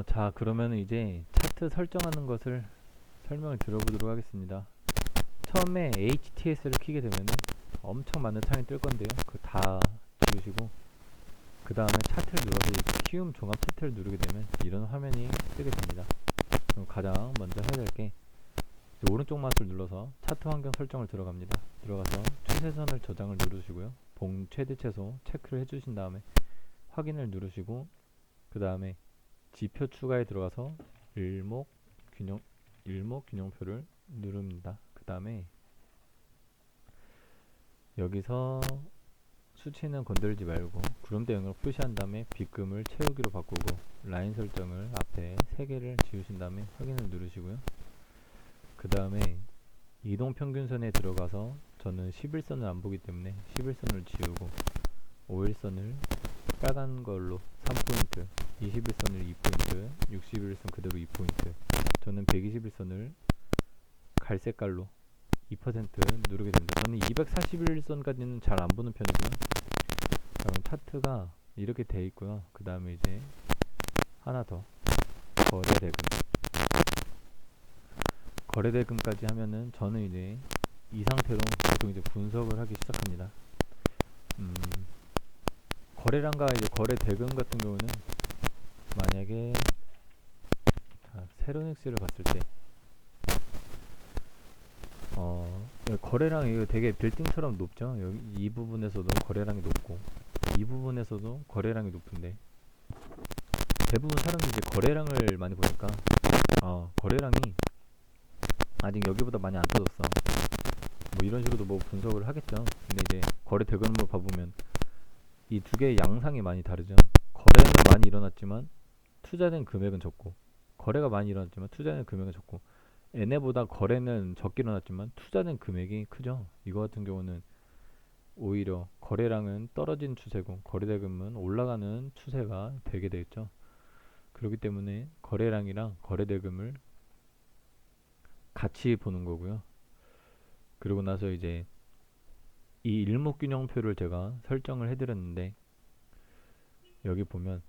자, 그러면 이제 차트 설정하는 것을 설명을 들어보도록 하겠습니다. 처음에 HTS를 키게 되면은 엄청 많은 창이 뜰 건데요. 그거 다 지우시고, 그 다음에 차트를 눌러서 이 키움 종합 차트를 누르게 되면 이런 화면이 뜨게 됩니다. 그럼 가장 먼저 해야 될 게 오른쪽 마우스를 눌러서 차트 환경 설정을 들어갑니다. 들어가서 추세선을 저장을 누르시고요. 봉 최대 최소 체크를 해주신 다음에 확인을 누르시고, 그 다음에 지표 추가에 들어가서 일목균형표를 누릅니다. 그 다음에 여기서 수치는 건들지 말고 구름대 영역을 표시한 다음에 빗금을 채우기로 바꾸고 라인 설정을 앞에 3개를 지우신 다음에 확인을 누르시고요. 그 다음에 이동평균선에 들어가서 저는 11선을 안 보기 때문에 11선을 지우고 5일선을 빨간 걸로 3포인트, 21선을 2포인트, 61선 그대로 2포인트, 저는 121선을 갈색깔로 2% 누르게 됩니다. 저는 241선까지는 잘 안 보는 편이고요. 그럼 차트가 이렇게 돼 있고요. 그 다음에 이제 하나 더 거래대금까지 하면은 저는 이제 이 상태로 보통 이제 분석을 하기 시작합니다. 거래량과 이제 거래대금 같은 경우는 만약에 세로닉스를 봤을 때 거래량 이거 되게 빌딩처럼 높죠. 여기 이 부분에서도 거래량이 높고 이 부분에서도 거래량이 높은데 대부분 사람들이 이제 거래량을 많이 보니까 거래량이 아직 여기보다 많이 안 터졌어. 뭐 이런 식으로 뭐 분석을 하겠죠. 근데 이제 거래 대금을 봐보면 이 두 개의 양상이 많이 다르죠. 거래는 많이 일어났지만 투자된 금액은 적고, 거래가 많이 일어났지만 투자된 금액은 적고, 얘네보다 거래는 적게 일어났지만 투자된 금액이 크죠. 이거 같은 경우는 오히려 거래량은 떨어진 추세고 거래대금은 올라가는 추세가 되게 되겠죠. 그렇기 때문에 거래량이랑 거래대금을 같이 보는 거고요. 그리고 나서 이제 이 일목균형표를 제가 설정을 해드렸는데, 여기 보면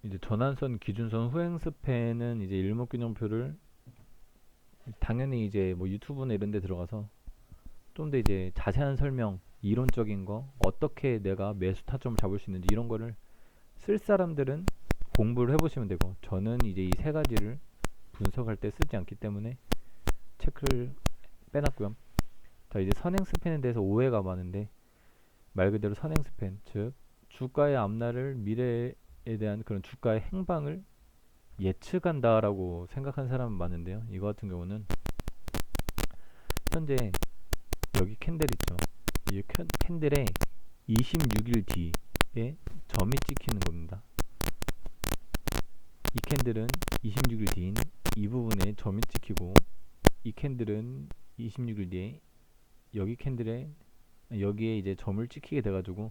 이제 전환선, 기준선, 후행 스팬은 이제 일목균형표를 당연히 이제 뭐 유튜브나 이런 데 들어가서 좀 더 이제 자세한 설명, 이론적인 거, 어떻게 내가 매수 타점을 잡을 수 있는지 이런 거를 쓸 사람들은 공부를 해보시면 되고, 저는 이제 이 세 가지를 분석할 때 쓰지 않기 때문에 체크를 빼놨고요. 자, 이제 선행 스팬에 대해서 오해가 많은데, 말 그대로 선행 스팬, 즉 주가의 앞날을, 미래에 대한 그런 주가의 행방을 예측한다라고 생각하는 사람은 많은데요. 이거 같은 경우는 현재 여기 캔들 있죠. 이 캔들에 26일 뒤에 점이 찍히는 겁니다. 이 캔들은 26일 뒤인 이 부분에 점이 찍히고, 이 캔들은 26일 뒤에 여기에 이제 점을 찍히게 돼가지고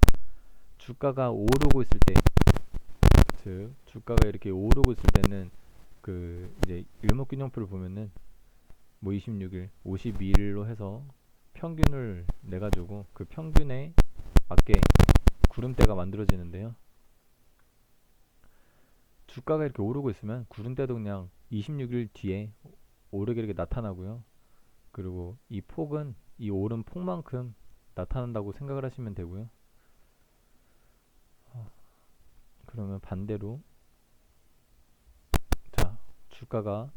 주가가 오르고 있을 때, 즉 주가가 이렇게 오르고 있을 때는 그 이제 일목균형표를 보면은 뭐 26일, 52일로 해서 평균을 내가지고 그 평균에 맞게 구름대가 만들어지는데요. 주가가 이렇게 오르고 있으면 구름대도 그냥 26일 뒤에 오르게 이렇게 나타나고요. 그리고 이 폭은 이 오른 폭만큼 나타난다고 생각을 하시면 되고요. 그러면 반대로, 자, 주가가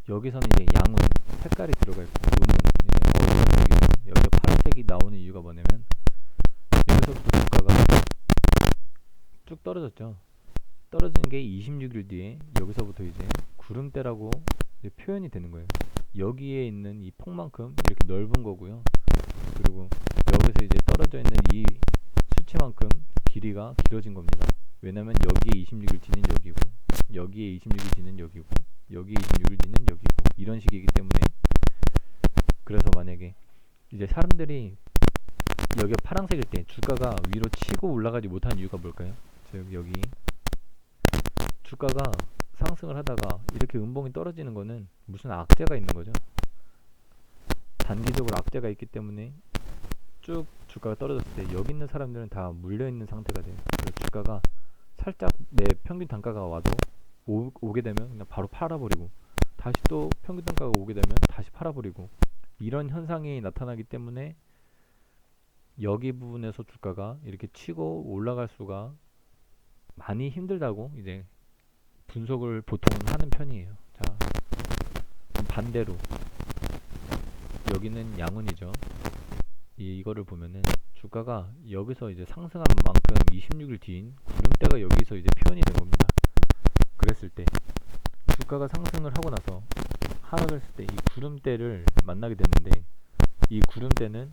여기서는 이제 양은 색깔이 들어가 있고 음은 이제 어두운 색이죠. 여기서 파란색이 나오는 이유가 뭐냐면 여기서부터 주가가 쭉 떨어졌죠. 떨어진 게 26일 뒤에 여기서부터 이제 구름대라고 이제 표현이 되는 거예요. 여기에 있는 이 폭만큼 이렇게 넓은 거고요. 그리고 여기서 이제 떨어져 있는 이 수치만큼 길이가 길어진 겁니다. 왜냐면 여기에 26일 뒤는 여기고, 여기에 26일 뒤는 여기고, 여기에 26일 뒤는 여기고, 이런 식이기 때문에, 그래서 만약에 이제 사람들이 여기가 파란색일 때 주가가 위로 치고 올라가지 못한 이유가 뭘까요? 즉 여기 주가가 상승을 하다가 이렇게 음봉이 떨어지는 거는 무슨 악재가 있는 거죠. 단기적으로 악재가 있기 때문에 쭉 주가가 떨어졌을 때 여기 있는 사람들은 다 물려 있는 상태가 돼요. 그래서 주가가 살짝 내 평균 단가가 와도 오게 되면 그냥 바로 팔아버리고, 다시 또 평균 단가가 오게 되면 다시 팔아버리고, 이런 현상이 나타나기 때문에 여기 부분에서 주가가 이렇게 치고 올라갈 수가 많이 힘들다고 이제 분석을 보통은 하는 편이에요. 자, 반대로 여기는 양운이죠. 이거를 보면은 주가가 여기서 이제 상승한 만큼 26일 뒤인 구름대가 여기서 이제 표현이 된 겁니다. 그랬을 때 주가가 상승을 하고 나서 하락을 했을 때 이 구름대를 만나게 되는데, 이 구름대는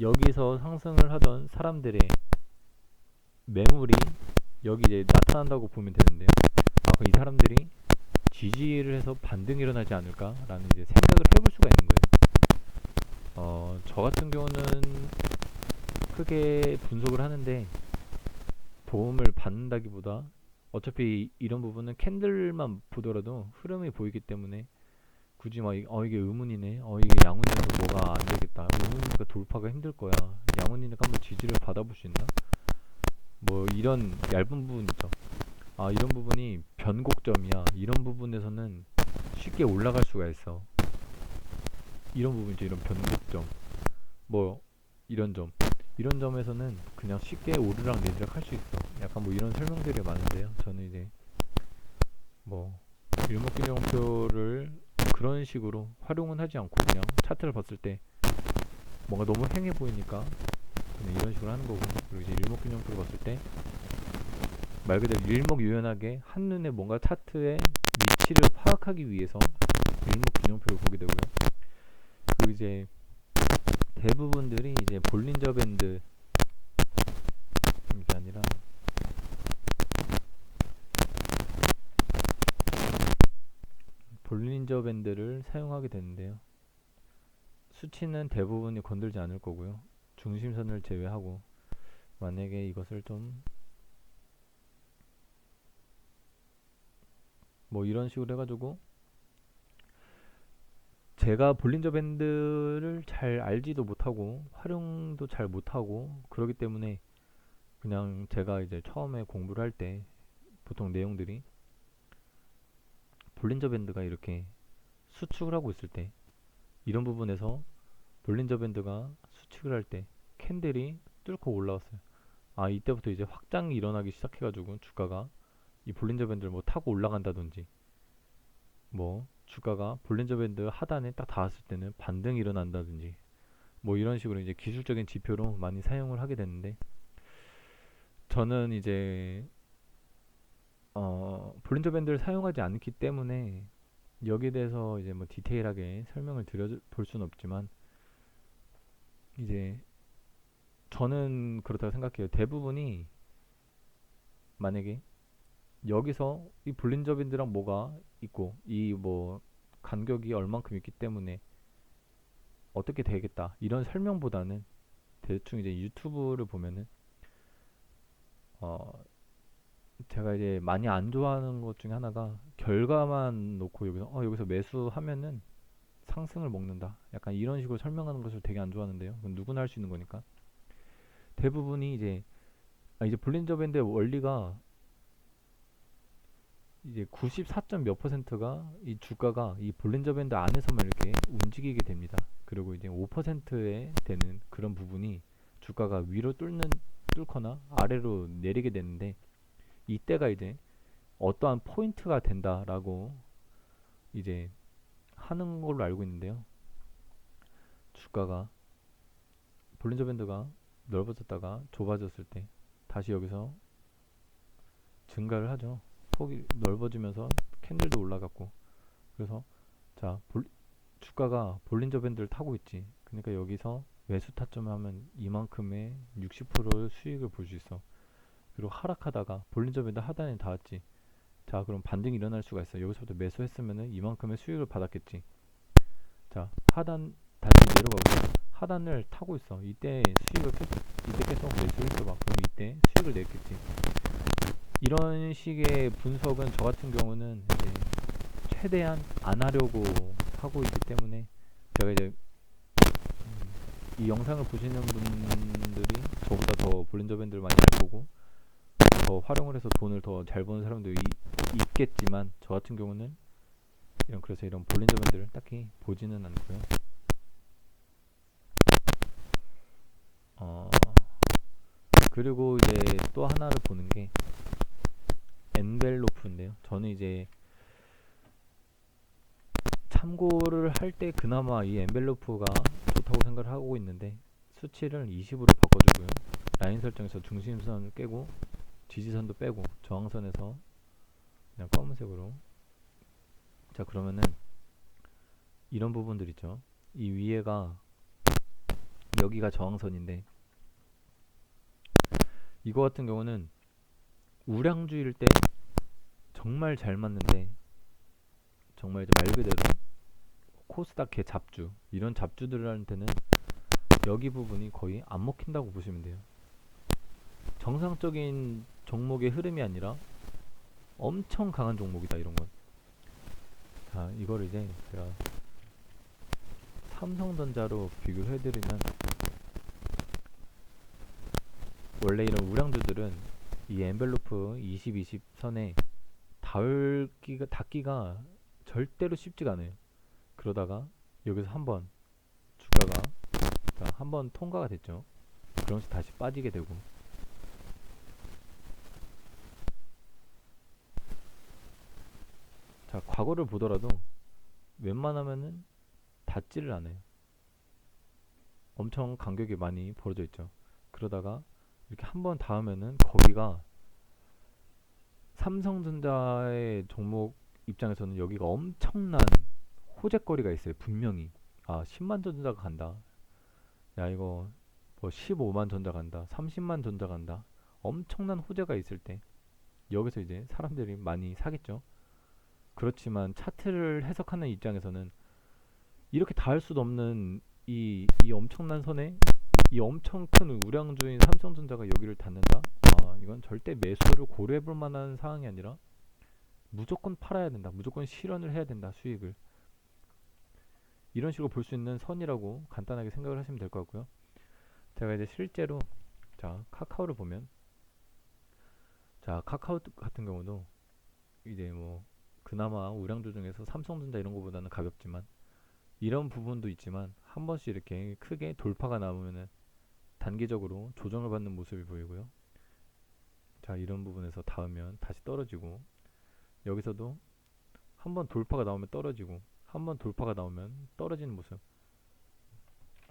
여기서 상승을 하던 사람들의 매물이 여기 이제 나타난다고 보면 되는데요. 그럼 이 사람들이 지지를 해서 반등이 일어나지 않을까라는 이제 생각을 해볼 수가 있는 거예요. 저 같은 경우는 크게 분석을 하는데 도움을 받는다기보다 어차피 이런 부분은 캔들만 보더라도 흐름이 보이기 때문에 굳이 막 이게 의문이네, 이게 양운이라서 뭐가 안 되겠다, 의문이니까 돌파가 힘들 거야, 양운이니까 한번 지지를 받아볼 수 있나, 뭐 이런 얇은 부분 있죠. 이런 부분이 변곡점이야, 이런 부분에서는 쉽게 올라갈 수가 있어. 이런 부분이죠. 이런 변곡점, 뭐 이런 점에서는 그냥 쉽게 오르락 내리락 할 수 있어. 약간 뭐 이런 설명들이 많은데요. 저는 이제 뭐 일목균형표를 그런 식으로 활용은 하지 않고 그냥 차트를 봤을 때 뭔가 너무 행해 보이니까 그냥 이런 식으로 하는 거고, 그리고 이제 일목균형표를 봤을 때 말 그대로 일목요연하게 한눈에 뭔가 차트의 위치를 파악하기 위해서 일목균형표를 보게 되고요. 그리고 이제 대부분들이 이제 볼린저 밴드, 이게 아니라 볼린저 밴드를 사용하게 되는데요. 수치는 대부분이 건들지 않을 거고요. 중심선을 제외하고, 만약에 이것을 좀 뭐 이런 식으로 해가지고, 제가 볼린저 밴드를 잘 알지도 못하고 활용도 잘 못하고 그러기 때문에 그냥 제가 이제 처음에 공부를 할 때 보통 내용들이 볼린저 밴드가 이렇게 수축을 하고 있을 때, 이런 부분에서 볼린저 밴드가 수축을 할 때 캔들이 뚫고 올라왔어요. 이때부터 이제 확장이 일어나기 시작해가지고 주가가 이 볼린저 밴드를 뭐 타고 올라간다든지, 뭐 주가가 볼린저 밴드 하단에 딱 닿았을 때는 반등이 일어난다든지, 뭐 이런 식으로 이제 기술적인 지표로 많이 사용을 하게 되는데, 저는 이제 볼린저 밴드를 사용하지 않기 때문에 여기에 대해서 이제 뭐 디테일하게 설명을 드려볼 수는 없지만, 이제 저는 그렇다고 생각해요. 대부분이 만약에 여기서 이 볼린저 밴드랑 뭐가 있고 이 뭐 간격이 얼만큼 있기 때문에 어떻게 되겠다 이런 설명보다는 대충 이제 유튜브를 보면은 제가 이제 많이 안 좋아하는 것 중에 하나가, 결과만 놓고 여기서 매수하면은 상승을 먹는다, 약간 이런 식으로 설명하는 것을 되게 안 좋아하는데요. 그건 누구나 할 수 있는 거니까. 대부분이 이제 볼린저 밴드의 원리가 이제 94. 몇 %가 이 주가가 이 볼린저 밴드 안에서만 이렇게 움직이게 됩니다. 그리고 이제 5%에 되는 그런 부분이 주가가 위로 뚫거나 아래로 내리게 되는데, 이때가 이제 어떠한 포인트가 된다라고 이제 하는 걸로 알고 있는데요. 주가가 볼린저 밴드가 넓어졌다가 좁아졌을 때 다시 여기서 증가를 하죠. 폭이 넓어지면서 캔들도 올라갔고, 그래서 자 주가가 볼린저 밴드를 타고 있지. 그러니까 여기서 매수 타점을 하면 이만큼의 60% 수익을 볼 수 있어. 그리고 하락하다가 볼린저 밴드 하단에 닿았지. 자 그럼 반등이 일어날 수가 있어. 여기서부터 매수했으면은 이만큼의 수익을 받았겠지. 자 하단 다시 내려가고 하단을 타고 있어. 이때 계속 매수했어 봐. 그럼 이때 수익을 냈겠지. 이런 식의 분석은 저 같은 경우는 이제 최대한 안 하려고 하고 있기 때문에, 제가 이제 이 영상을 보시는 분들이 저보다 더 볼린저 밴드를 많이 알 거고, 더 활용을 해서 돈을 더 잘 버는 사람도 있겠지만 저 같은 경우는 그래서 이런 볼린저 밴드를 딱히 보지는 않고요. 어, 그리고 이제 또 하나를 보는 게 엔벨로프인데요. 저는 이제 참고를 할 때 그나마 이 엔벨로프가 좋다고 생각을 하고 있는데 수치를 20으로 바꿔주고요. 라인 설정에서 중심선을 깨고 지지선도 빼고 저항선에서 그냥 검은색으로. 자, 그러면은 이런 부분들 있죠. 이 위에가 여기가 저항선인데 이거 같은 경우는 우량주일 때 정말 잘 맞는데 정말 이제 말 그대로 코스닥 개 잡주 이런 잡주들한테는 여기 부분이 거의 안 먹힌다고 보시면 돼요. 정상적인 종목의 흐름이 아니라 엄청 강한 종목이다 이런 건. 자, 이걸 이제 제가 삼성전자로 비교를 해드리면 원래 이런 우량주들은 이 엔벨로프 20-20 선에 닿기가 절대로 쉽지가 않아요. 그러다가 여기서 한번 주가가 한번 통과가 됐죠. 그러면서 다시 빠지게 되고. 자, 과거를 보더라도 웬만하면은 닿지를 않아요. 엄청 간격이 많이 벌어져 있죠. 그러다가 이렇게 한번 닿으면은 거기가 삼성전자의 종목 입장에서는 여기가 엄청난 호재거리가 있어요. 분명히 10만 전자가 간다, 야 이거 뭐 15만 전자 간다, 30만 전자 간다, 엄청난 호재가 있을 때 여기서 이제 사람들이 많이 사겠죠. 그렇지만 차트를 해석하는 입장에서는 이렇게 닿을 수도 없는 이 엄청난 선에 이 엄청 큰 우량주인 삼성전자가 여기를 닿는다? 이건 절대 매수를 고려해 볼 만한 상황이 아니라 무조건 팔아야 된다. 무조건 실현을 해야 된다. 수익을. 이런 식으로 볼 수 있는 선이라고 간단하게 생각을 하시면 될 것 같고요. 제가 이제 실제로 자, 카카오를 보면 자, 카카오 같은 경우도 이제 뭐 그나마 우량주 중에서 삼성전자 이런 거보다는 가볍지만 이런 부분도 있지만 한 번씩 이렇게 크게 돌파가 나오면은 단기적으로 조정을 받는 모습이 보이고요. 자, 이런 부분에서 닿으면 다시 떨어지고 여기서도 한번 돌파가 나오면 떨어지고 한번 돌파가 나오면 떨어지는 모습.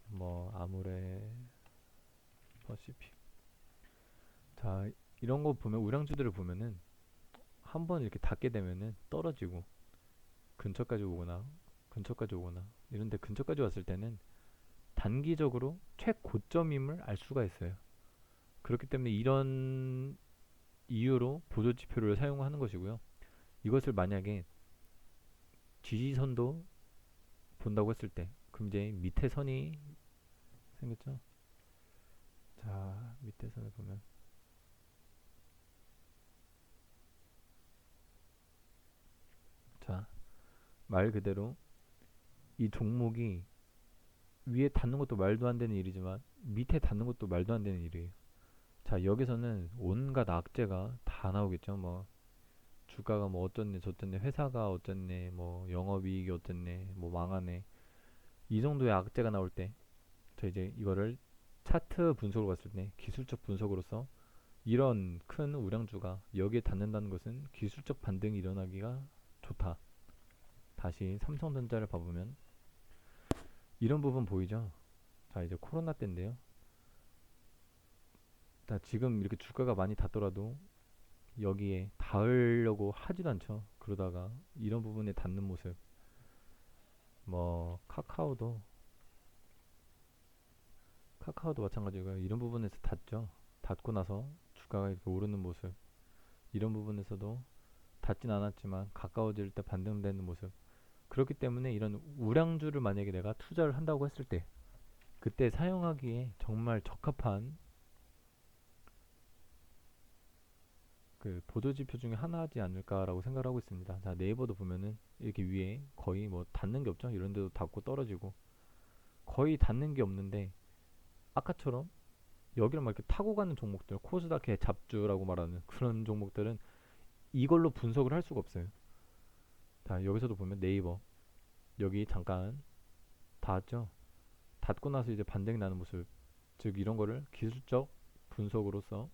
뭐 아무래 퍼시픽. 자, 이런 거 보면 우량주들을 보면은 한번 이렇게 닿게 되면은 떨어지고 근처까지 오거나 이런데 근처까지 왔을 때는 단기적으로 최고점임을 알 수가 있어요. 그렇기 때문에 이런 이유로 보조지표를 사용하는 것이고요. 이것을 만약에 지지선도 본다고 했을 때 그럼 이제 밑에 선이 생겼죠. 자, 밑에 선을 보면 자, 말 그대로 이 종목이 위에 닿는 것도 말도 안 되는 일이지만 밑에 닿는 것도 말도 안 되는 일이에요. 자, 여기서는 온갖 악재가 다 나오겠죠. 뭐 주가가 뭐 어쩌네 저쩌네, 회사가 어쩌네, 뭐 영업이익이 어쩌네, 뭐 망하네, 이 정도의 악재가 나올 때 저 이제 이거를 차트 분석으로 봤을 때 기술적 분석으로서 이런 큰 우량주가 여기에 닿는다는 것은 기술적 반등이 일어나기가 좋다. 다시 삼성전자를 봐보면 이런 부분 보이죠. 자, 이제 코로나 때인데요. 자, 지금 이렇게 주가가 많이 닿더라도 여기에 닿으려고 하지도 않죠. 그러다가 이런 부분에 닿는 모습. 뭐 카카오도 마찬가지고요. 이런 부분에서 닿죠. 닿고 나서 주가가 이렇게 오르는 모습. 이런 부분에서도 닿진 않았지만 가까워질 때 반등되는 모습. 그렇기 때문에 이런 우량주를 만약에 내가 투자를 한다고 했을 때 그때 사용하기에 정말 적합한 그 보조지표 중에 하나지 않을까라고 생각을 하고 있습니다. 자, 네이버도 보면은 이렇게 위에 거의 뭐 닿는 게 없죠. 이런 데도 닿고 떨어지고 거의 닿는 게 없는데 아까처럼 여기를 막 이렇게 타고 가는 종목들, 코스닥의 잡주라고 말하는 그런 종목들은 이걸로 분석을 할 수가 없어요. 자, 여기서도 보면 네이버 여기 잠깐 닿았죠. 닿고 나서 이제 반등이 나는 모습, 즉 이런 거를 기술적 분석으로서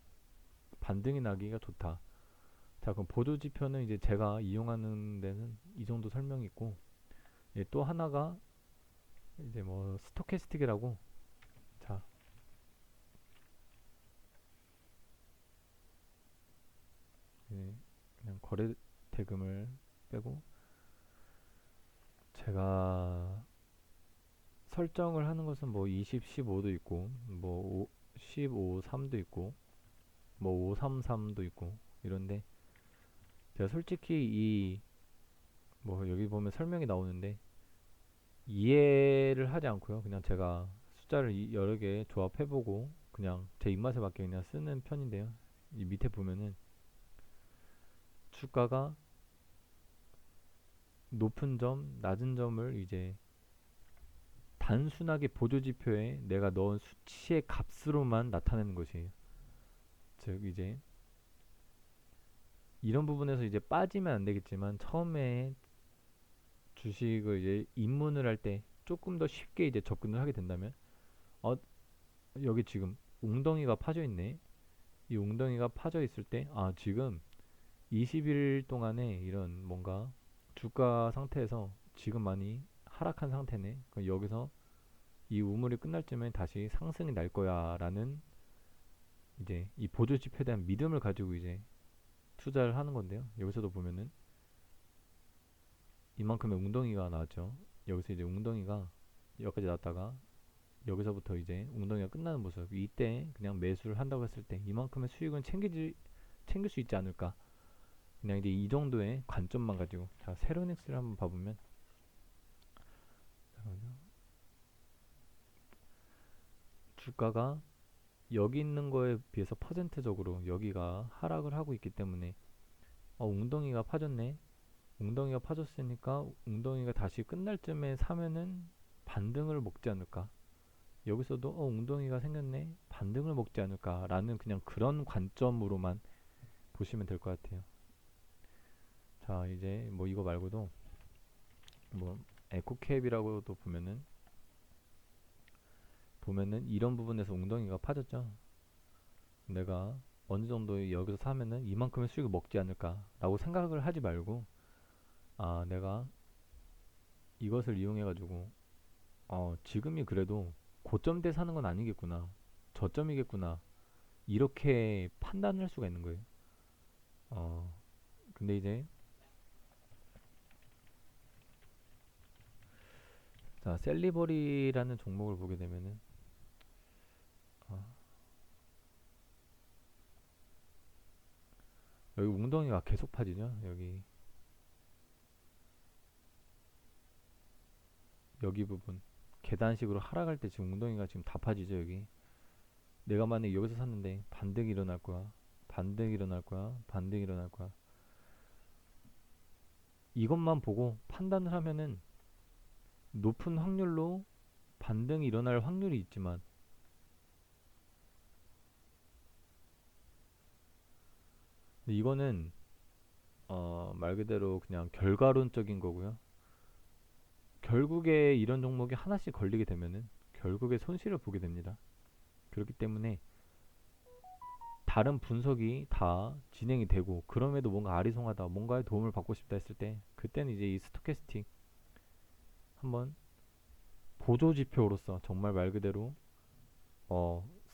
반등이 나기가 좋다. 자, 그럼 보조 지표는 이제 제가 이용하는 데는 이 정도 설명이 있고, 예, 또 하나가 이제 뭐 스토캐스틱이라고. 자, 예, 그냥 거래 대금을 빼고 제가 설정을 하는 것은 뭐 20, 15도 있고, 뭐 15, 3도 있고, 뭐 533도 있고 이런데, 제가 솔직히 이 뭐 여기 보면 설명이 나오는데 이해를 하지 않고요. 그냥 제가 숫자를 여러 개 조합해보고 그냥 제 입맛에 맞게 그냥 쓰는 편인데요. 이 밑에 보면은 주가가 높은 점, 낮은 점을 이제 단순하게 보조지표에 내가 넣은 수치의 값으로만 나타내는 것이에요. 즉 이제 이런 부분에서 이제 빠지면 안 되겠지만, 처음에 주식을 이제 입문을 할 때 조금 더 쉽게 이제 접근을 하게 된다면, 어 여기 지금 웅덩이가 파져 있네. 이 웅덩이가 파져 있을 때, 아 지금 20일 동안에 이런 뭔가 주가 상태에서 지금 많이 하락한 상태네. 그럼 여기서 이 우물이 끝날 쯤에 다시 상승이 날 거야 라는 이제 이 보조 지표에 대한 믿음을 가지고 이제 투자를 하는 건데요. 여기서도 보면은 이만큼의 웅덩이가 나왔죠. 여기서 이제 웅덩이가 여기까지 나왔다가 여기서부터 이제 웅덩이가 끝나는 모습, 이때 그냥 매수를 한다고 했을 때 이만큼의 수익은 챙길 수 있지 않을까. 그냥 이제 이 정도의 관점만 가지고. 자, 세로닉스를 한번 봐보면, 잠깐만요. 주가가 여기 있는 거에 비해서 퍼센트적으로 여기가 하락을 하고 있기 때문에, 웅덩이가 파졌네. 웅덩이가 파졌으니까 웅덩이가 다시 끝날 쯤에 사면은 반등을 먹지 않을까. 여기서도 웅덩이가 생겼네, 반등을 먹지 않을까 라는 그냥 그런 관점으로만 보시면 될 것 같아요. 자, 이제 뭐 이거 말고도 뭐 에코캡이라고도 보면은 이런 부분에서 웅덩이가 파졌죠. 내가 어느 정도 여기서 사면은 이만큼의 수익을 먹지 않을까 라고 생각을 하지 말고, 아 내가 이것을 이용해 가지고 지금이 그래도 고점대 사는 건 아니겠구나, 저점이겠구나, 이렇게 판단할 수가 있는 거예요. 어 근데 이제, 자, 셀리버리라는 종목을 보게 되면은, 어, 여기 웅덩이가 계속 파지죠. 여기 부분 계단식으로 하락할 때 지금 웅덩이가 지금 다 파지죠. 여기 내가 만약에 여기서 샀는데 반등이 일어날 거야, 반등이 일어날 거야, 반등이 일어날 거야. 이것만 보고 판단을 하면은 높은 확률로 반등이 일어날 확률이 있지만, 근데 이거는 말 그대로 그냥 결과론적인 거고요. 결국에 이런 종목이 하나씩 걸리게 되면은 결국에 손실을 보게 됩니다. 그렇기 때문에 다른 분석이 다 진행이 되고, 그럼에도 뭔가 아리송하다, 뭔가의 도움을 받고 싶다 했을 때, 그때는 이제 이 스토캐스틱 한번 보조 지표로서 정말 말 그대로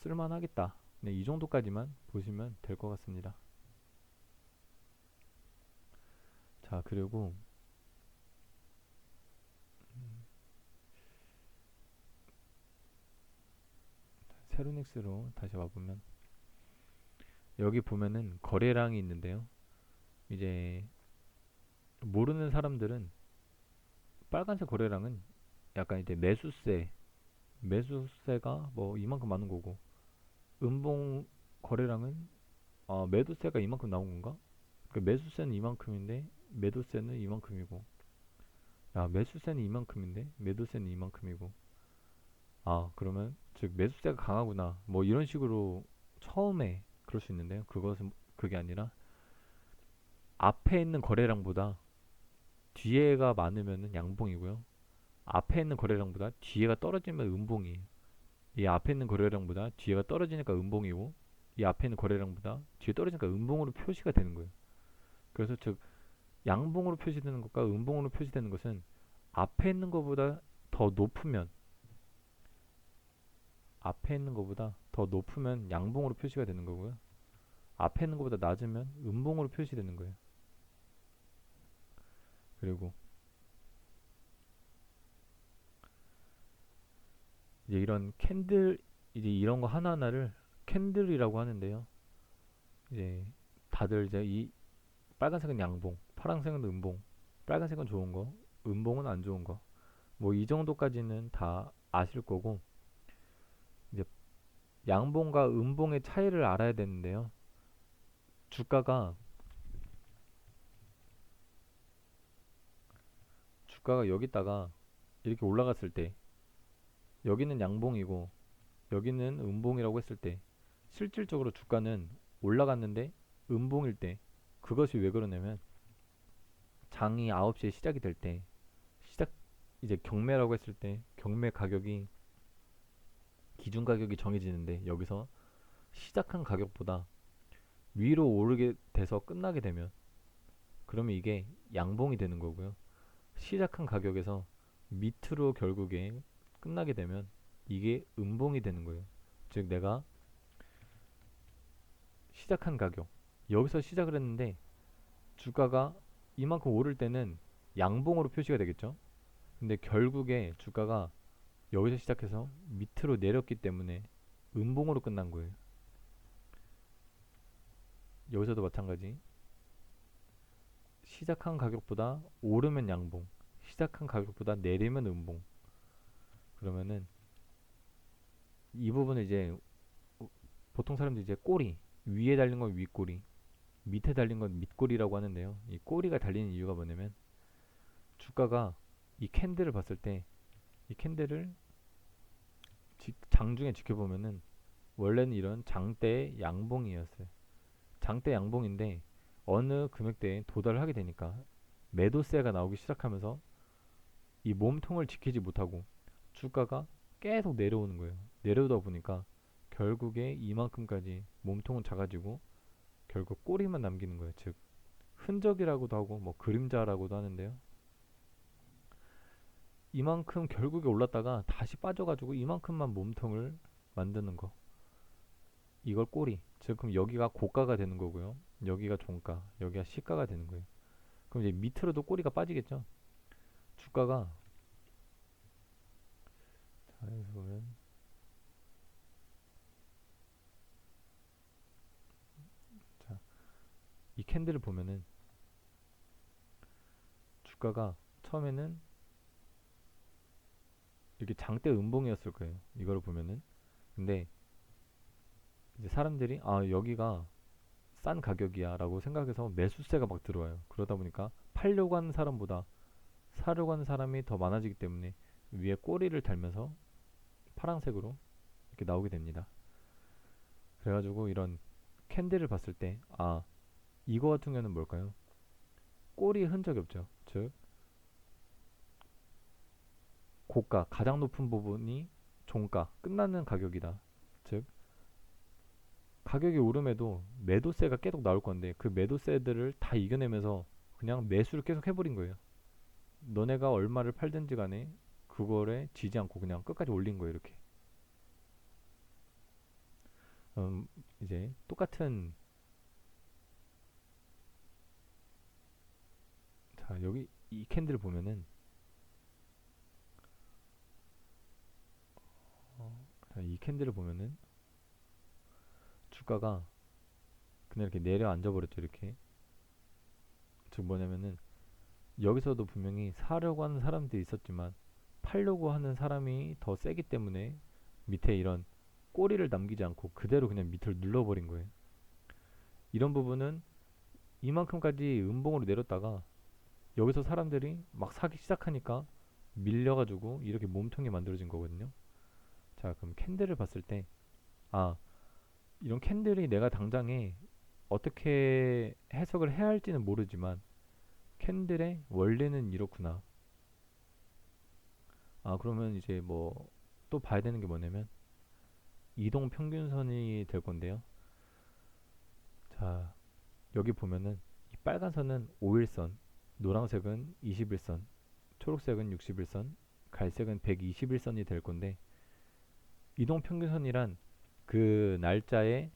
쓸만하겠다. 네, 이 정도까지만 보시면 될 것 같습니다. 자, 그리고 세로닉스로 다시 와보면, 여기 보면은 거래량이 있는데요. 이제 모르는 사람들은 빨간색 거래량은 약간 이제 매수세가 뭐 이만큼 많은 거고, 음봉 거래량은 매도세가 이만큼 나온 건가? 그 매수세는 이만큼인데 매도세는 이만큼이고, 매수세는 이만큼인데 매도세는 이만큼이고, 아, 그러면 즉 매수세가 강하구나. 뭐 이런 식으로 처음에 그럴 수 있는데요. 그것은 그게 아니라 앞에 있는 거래량보다 뒤에가 많으면은 양봉이고요. 앞에 있는 거래량보다 뒤에가 떨어지면 음봉이에요. 이 앞에 있는 거래량보다 뒤에가 떨어지니까 음봉이고 이 앞에 있는 거래량보다 뒤에 떨어지니까 음봉으로 표시가 되는 거예요. 그래서 즉 양봉으로 표시되는 것과 음봉으로 표시되는 것은 앞에 있는 것보다 더 높으면 앞에 있는 것보다 더 높으면 양봉으로 표시가 되는 거고요. 앞에 있는 것보다 낮으면 음봉으로 표시되는 거예요. 그리고 이제 이런 캔들 이제 이런 거 하나하나를 캔들이라고 하는데요. 이제 다들 이제 이 빨간색은 양봉, 파란색은 음봉, 빨간색은 좋은 거, 음봉은 안 좋은 거. 뭐 이 정도까지는 다 아실 거고 이제 양봉과 음봉의 차이를 알아야 되는데요. 주가가 주가가 여기다가 이렇게 올라갔을 때 여기는 양봉이고 여기는 음봉이라고 했을 때 실질적으로 주가는 올라갔는데 음봉일 때 그것이 왜 그러냐면 장이 9시에 시작이 될 때 시작 이제 경매라고 했을 때 경매 가격이 기준 가격이 정해지는데 여기서 시작한 가격보다 위로 오르게 돼서 끝나게 되면 그러면 이게 양봉이 되는 거고요. 시작한 가격에서 밑으로 결국에 끝나게 되면 이게 음봉이 되는 거예요. 즉 내가 시작한 가격 여기서 시작을 했는데 주가가 이만큼 오를 때는 양봉으로 표시가 되겠죠. 근데 결국에 주가가 여기서 시작해서 밑으로 내렸기 때문에 음봉으로 끝난 거예요. 여기서도 마찬가지. 시작한 가격보다 오르면 양봉, 시작한 가격보다 내리면 음봉. 그러면은 이 부분을 이제 보통 사람들이 이제 꼬리 위에 달린 건 윗꼬리, 밑에 달린 건 밑꼬리라고 하는데요. 이 꼬리가 달리는 이유가 뭐냐면 주가가 이 캔들을 봤을 때 이 캔들을 장중에 지켜보면은 원래는 이런 장대의 양봉이었어요. 장대 양봉인데 어느 금액대에 도달을 하게 되니까 매도세가 나오기 시작하면서 이 몸통을 지키지 못하고 주가가 계속 내려오는 거예요. 내려오다 보니까 결국에 이만큼까지 몸통은 작아지고 결국 꼬리만 남기는 거예요. 즉 흔적이라고도 하고 뭐 그림자라고도 하는데요. 이만큼 결국에 올랐다가 다시 빠져가지고 이만큼만 몸통을 만드는 거. 이걸 꼬리. 즉 그럼 여기가 고가가 되는 거고요. 여기가 종가, 여기가 시가가 되는 거예요. 그럼 이제 밑으로도 꼬리가 빠지겠죠. 주가가 자, 여기서 보면 자, 이 캔들을 보면은 주가가 처음에는 이렇게 장대 음봉이었을 거예요. 이거를 보면은. 근데 이제 사람들이 아 여기가 싼 가격이야 라고 생각해서 매수세가 막 들어와요. 그러다 보니까 팔려고 하는 사람보다 사려고 하는 사람이 더 많아지기 때문에 위에 꼬리를 달면서 파란색으로 이렇게 나오게 됩니다. 그래가지고 이런 캔들을 봤을 때 아 이거 같은 경우는 뭘까요? 꼬리에 흔적이 없죠. 즉 고가 가장 높은 부분이 종가 끝나는 가격이다. 즉 가격이 오름에도 매도세가 계속 나올 건데 그 매도세들을 다 이겨내면서 그냥 매수를 계속 해버린 거예요. 너네가 얼마를 팔든지 간에 그거에 지지 않고 그냥 끝까지 올린 거예요. 이렇게. 이제 똑같은 자 여기 이 캔들을 보면은 자, 이 캔들을 보면은 주가가 그냥 이렇게 내려앉아 버렸죠. 이렇게. 즉 뭐냐면은 여기서도 분명히 사려고 하는 사람들이 있었지만 팔려고 하는 사람이 더 세기 때문에 밑에 이런 꼬리를 남기지 않고 그대로 그냥 밑을 눌러버린 거예요. 이런 부분은 이만큼까지 음봉으로 내렸다가 여기서 사람들이 막 사기 시작하니까 밀려가지고 이렇게 몸통이 만들어진 거거든요. 자, 그럼 캔들을 봤을 때, 아, 이런 캔들이 내가 당장에 어떻게 해석을 해야 할지는 모르지만 캔들의 원리는 이렇구나. 아, 그러면 이제 뭐 또 봐야 되는 게 뭐냐면 이동 평균선이 될 건데요. 자, 여기 보면은 이 빨간 선은 5일선, 노란색은 21선, 초록색은 61선, 갈색은 121선이 될 건데 이동 평균선이란 그 날짜의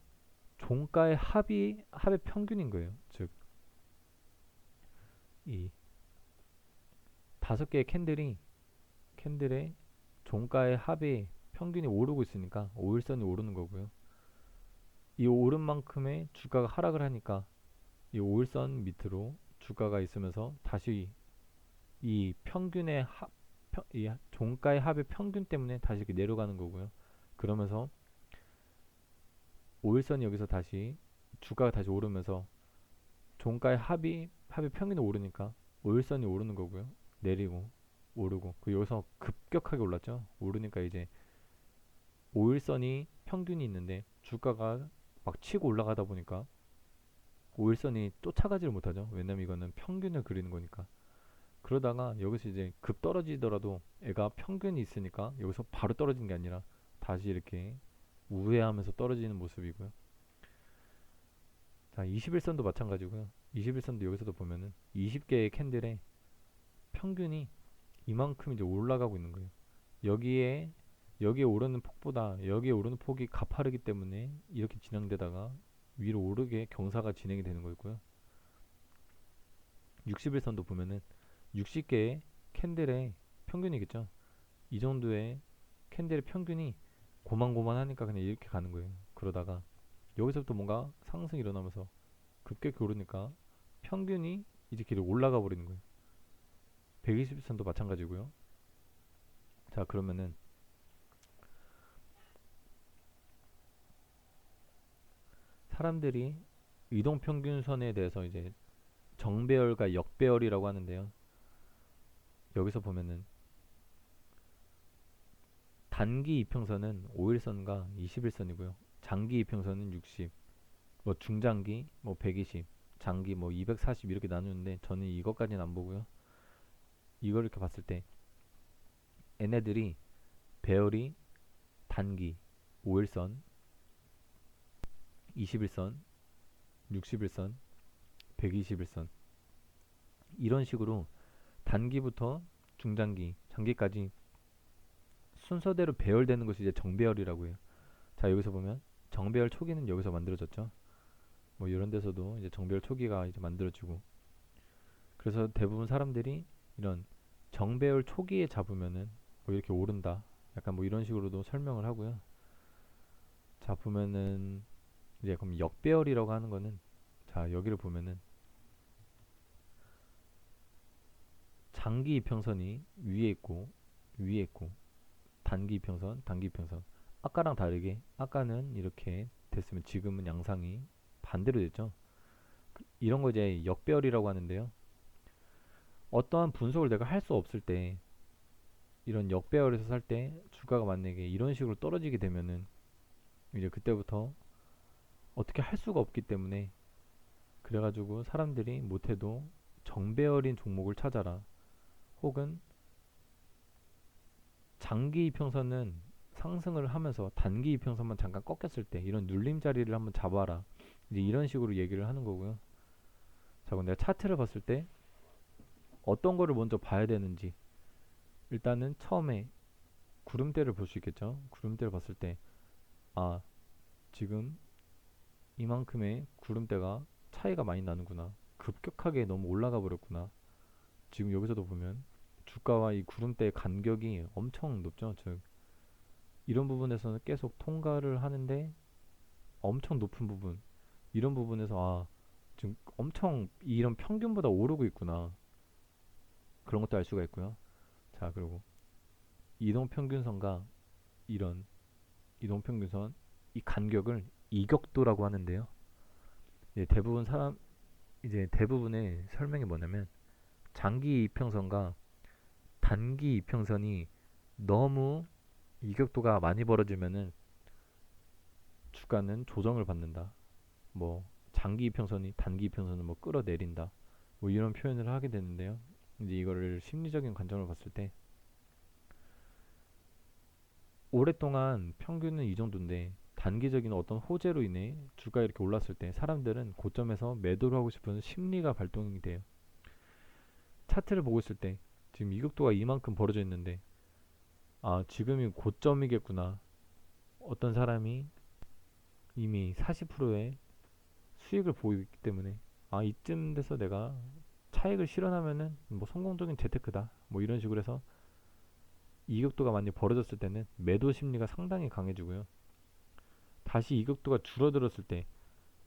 종가의 합의 평균인 거예요. 즉, 이 다섯 개의 캔들의 종가의 합이 평균이 오르고 있으니까 5일선이 오르는 거고요. 이 오른 만큼의 주가가 하락을 하니까 이 5일선 밑으로 주가가 있으면서 다시 이 이 종가의 합의 평균 때문에 다시 이렇게 내려가는 거고요. 그러면서 5일선이 여기서 다시 주가가 다시 오르면서 종가의 합의 평균이 오르니까 5일선이 오르는 거고요. 내리고 오르고 그 여기서 급격하게 올랐죠. 오르니까 이제 5일선이 평균이 있는데 주가가 막 치고 올라가다 보니까 5일선이 쫓아가지를 못하죠. 왜냐면 이거는 평균을 그리는 거니까. 그러다가 여기서 이제 급 떨어지더라도 애가 평균이 있으니까 여기서 바로 떨어지는 게 아니라 다시 이렇게 우회하면서 떨어지는 모습이고요. 자, 21선도 마찬가지고요. 21선도 여기서도 보면은 20개의 캔들의 평균이 이만큼 이제 올라가고 있는 거예요. 여기에 여기에 오르는 폭보다 여기에 오르는 폭이 가파르기 때문에 이렇게 진행되다가 위로 오르게 경사가 진행이 되는 거고요. 61선도 보면은 60개의 캔들의 평균이겠죠. 이 정도의 캔들의 평균이 고만고만하니까 그냥 이렇게 가는 거예요. 그러다가 여기서부터 뭔가 상승이 일어나면서 급격히 오르니까 평균이 이제 길을 올라가 버리는 거예요. 120선도 마찬가지고요. 자, 그러면은 사람들이 이동평균선에 대해서 이제 정배열과 역배열이라고 하는데요. 여기서 보면은 단기 이평선은 5일선과 21선이고요. 장기 이평선은 60, 뭐 중장기 뭐 120, 장기 뭐 240 이렇게 나누는데 저는 이것까지는 안 보고요. 이걸 이렇게 봤을 때 얘네들이 배열이 단기 5일선, 21선, 61선, 121선 이런 식으로 단기부터 중장기, 장기까지 순서대로 배열되는 것이 이제 정배열이라고 해요. 자, 여기서 보면 정배열 초기는 여기서 만들어졌죠. 뭐 이런 데서도 이제 정배열 초기가 이제 만들어지고 그래서 대부분 사람들이 이런 정배열 초기에 잡으면은 뭐 이렇게 오른다. 약간 뭐 이런 식으로도 설명을 하고요. 자, 보면은 이제 그럼 역배열이라고 하는 거는 자, 여기를 보면은 장기 이평선이 위에 있고 단기 이평선, 단기 이평선. 아까랑 다르게 아까는 이렇게 됐으면 지금은 양상이 반대로 됐죠. 이런 거 이제 역배열이라고 하는데요. 어떠한 분석을 내가 할 수 없을 때 이런 역배열에서 살 때 주가가 만약에 이런 식으로 떨어지게 되면은 이제 그때부터 어떻게 할 수가 없기 때문에 그래가지고 사람들이 못해도 정배열인 종목을 찾아라. 혹은 장기 이평선은 상승을 하면서 단기 이평선만 잠깐 꺾였을 때 이런 눌림 자리를 한번 잡아라. 이제 이런 식으로 얘기를 하는 거고요. 자, 그럼 내가 차트를 봤을 때 어떤 거를 먼저 봐야 되는지 일단은 처음에 구름대를 볼 수 있겠죠. 구름대를 봤을 때 아, 지금 이만큼의 구름대가 차이가 많이 나는구나. 급격하게 너무 올라가 버렸구나. 지금 여기서도 보면 주가와 이 구름대의 간격이 엄청 높죠. 즉 이런 부분에서는 계속 통과를 하는데 엄청 높은 부분 이런 부분에서 아 지금 엄청 이런 평균보다 오르고 있구나. 그런 것도 알 수가 있고요. 자, 그리고 이동평균선과 이런 이동평균선 이 간격을 이격도라고 하는데요. 이제 대부분의 설명이 뭐냐면 장기 이평선과 단기 이평선이 너무 이격도가 많이 벌어지면은 주가는 조정을 받는다. 뭐 장기 이평선이 단기 이평선을 뭐 끌어내린다. 뭐 이런 표현을 하게 되는데요. 이제 이거를 심리적인 관점으로 봤을 때 오랫동안 평균은 이 정도인데 단기적인 어떤 호재로 인해 주가가 이렇게 올랐을 때 사람들은 고점에서 매도를 하고 싶은 심리가 발동이 돼요. 차트를 보고 있을 때 지금 이격도가 이만큼 벌어져 있는데 아 지금이 고점이겠구나. 어떤 사람이 이미 40%의 수익을 보이고 있기 때문에 아 이쯤 돼서 내가 차익을 실현하면은 뭐 성공적인 재테크다 뭐 이런 식으로 해서 이격도가 많이 벌어졌을 때는 매도 심리가 상당히 강해지고요. 다시 이격도가 줄어들었을 때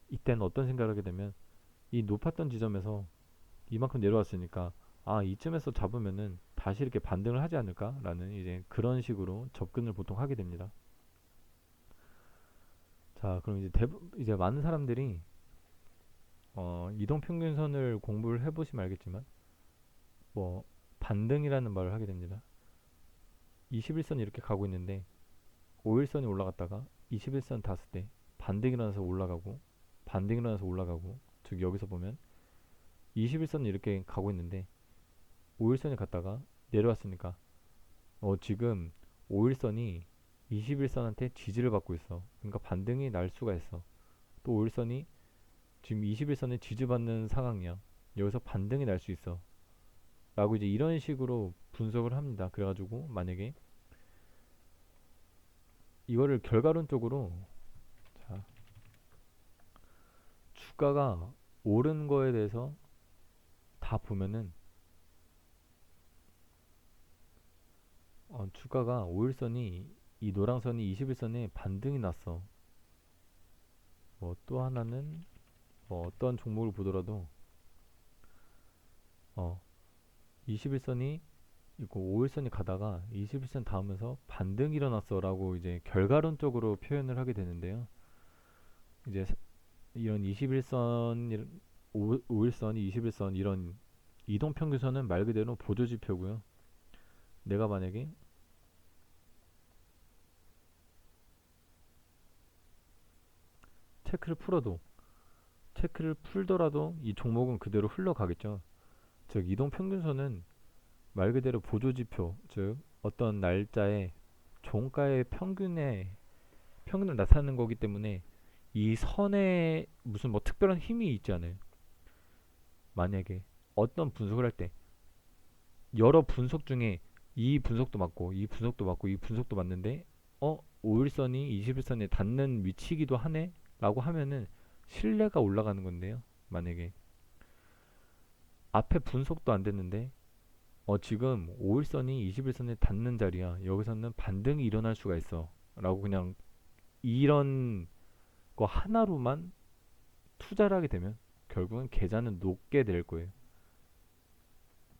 이때는 어떤 생각을 하게 되면 이 높았던 지점에서 이만큼 내려왔으니까 아 이쯤에서 잡으면은 다시 이렇게 반등을 하지 않을까라는 이제 그런 식으로 접근을 보통 하게 됩니다. 자 그럼 이제 많은 사람들이 이동평균선을 공부를 해보시면 알겠지만 뭐 반등이라는 말을 하게 됩니다. 21선이 이렇게 가고 있는데 5일선이 올라갔다가 21선 닿았을 때 반등이 일어나서 올라가고 반등이 일어나서 올라가고 즉 여기서 보면 21선이 이렇게 가고 있는데 5일선이 갔다가 내려왔으니까 지금 5일선이 21선한테 지지를 받고 있어. 그러니까 반등이 날 수가 있어. 또 5일선이 지금 21선에 지지받는 상황이야. 여기서 반등이 날 수 있어. 라고 이제 이런 식으로 분석을 합니다. 그래가지고 만약에 이거를 결과론적으로 자, 주가가 오른 거에 대해서 다 보면은 주가가 5일선이 이 노랑선이 21선에 반등이 났어. 뭐 또 하나는 뭐 어떤 종목을 보더라도 21선이 있고 5일선이 가다가 21선 닿으면서 반등이 일어났어 라고 이제 결과론적으로 표현을 하게 되는데요. 이제 이런 21선, 5일선, 21선 이런 이동평균선은 말 그대로 보조지표고요. 내가 만약에 체크를 풀어도 체크를 풀더라도 이 종목은 그대로 흘러가겠죠. 즉 이동평균선은 말 그대로 보조지표, 즉 어떤 날짜에 종가의 평균을 나타내는 거기 때문에 이 선에 무슨 뭐 특별한 힘이 있지 않아요. 만약에 어떤 분석을 할 때 여러 분석 중에 이 분석도 맞고 이 분석도 맞고 이 분석도 맞는데 5일선이 21선에 닿는 위치이기도 하네 라고 하면은 신뢰가 올라가는 건데요. 만약에 앞에 분석도 안 됐는데 지금 5일선이 21선에 닿는 자리야. 여기서는 반등이 일어날 수가 있어. 라고 그냥 이런 거 하나로만 투자를 하게 되면 결국은 계좌는 녹게 될 거예요.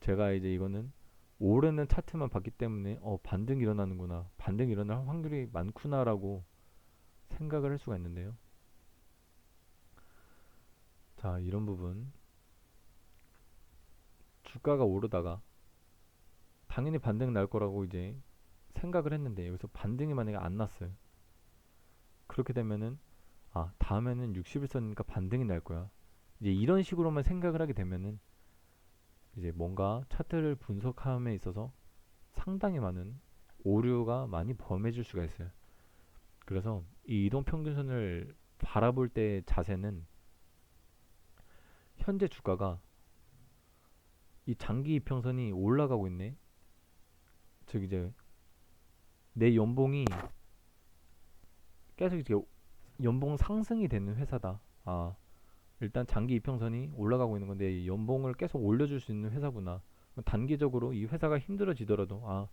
제가 이제 이거는 오르는 차트만 봤기 때문에 반등이 일어나는구나. 반등이 일어날 확률이 많구나라고 생각을 할 수가 있는데요. 자, 이런 부분. 주가가 오르다가 당연히 반등 날 거라고 이제 생각을 했는데 여기서 반등이 만약에 안 났어요. 그렇게 되면은 다음에는 61선이니까 반등이 날 거야. 이제 이런 식으로만 생각을 하게 되면은 이제 뭔가 차트를 분석함에 있어서 상당히 많은 오류가 많이 범해질 수가 있어요. 그래서 이 이동평균선을 바라볼 때 자세는 현재 주가가 이 장기 이평선이 올라가고 있네. 즉 이제 내 연봉이 계속 이렇게 연봉 상승이 되는 회사다. 일단 장기 이평선이 올라가고 있는 건데 연봉을 계속 올려줄 수 있는 회사구나. 단기적으로 이 회사가 힘들어지더라도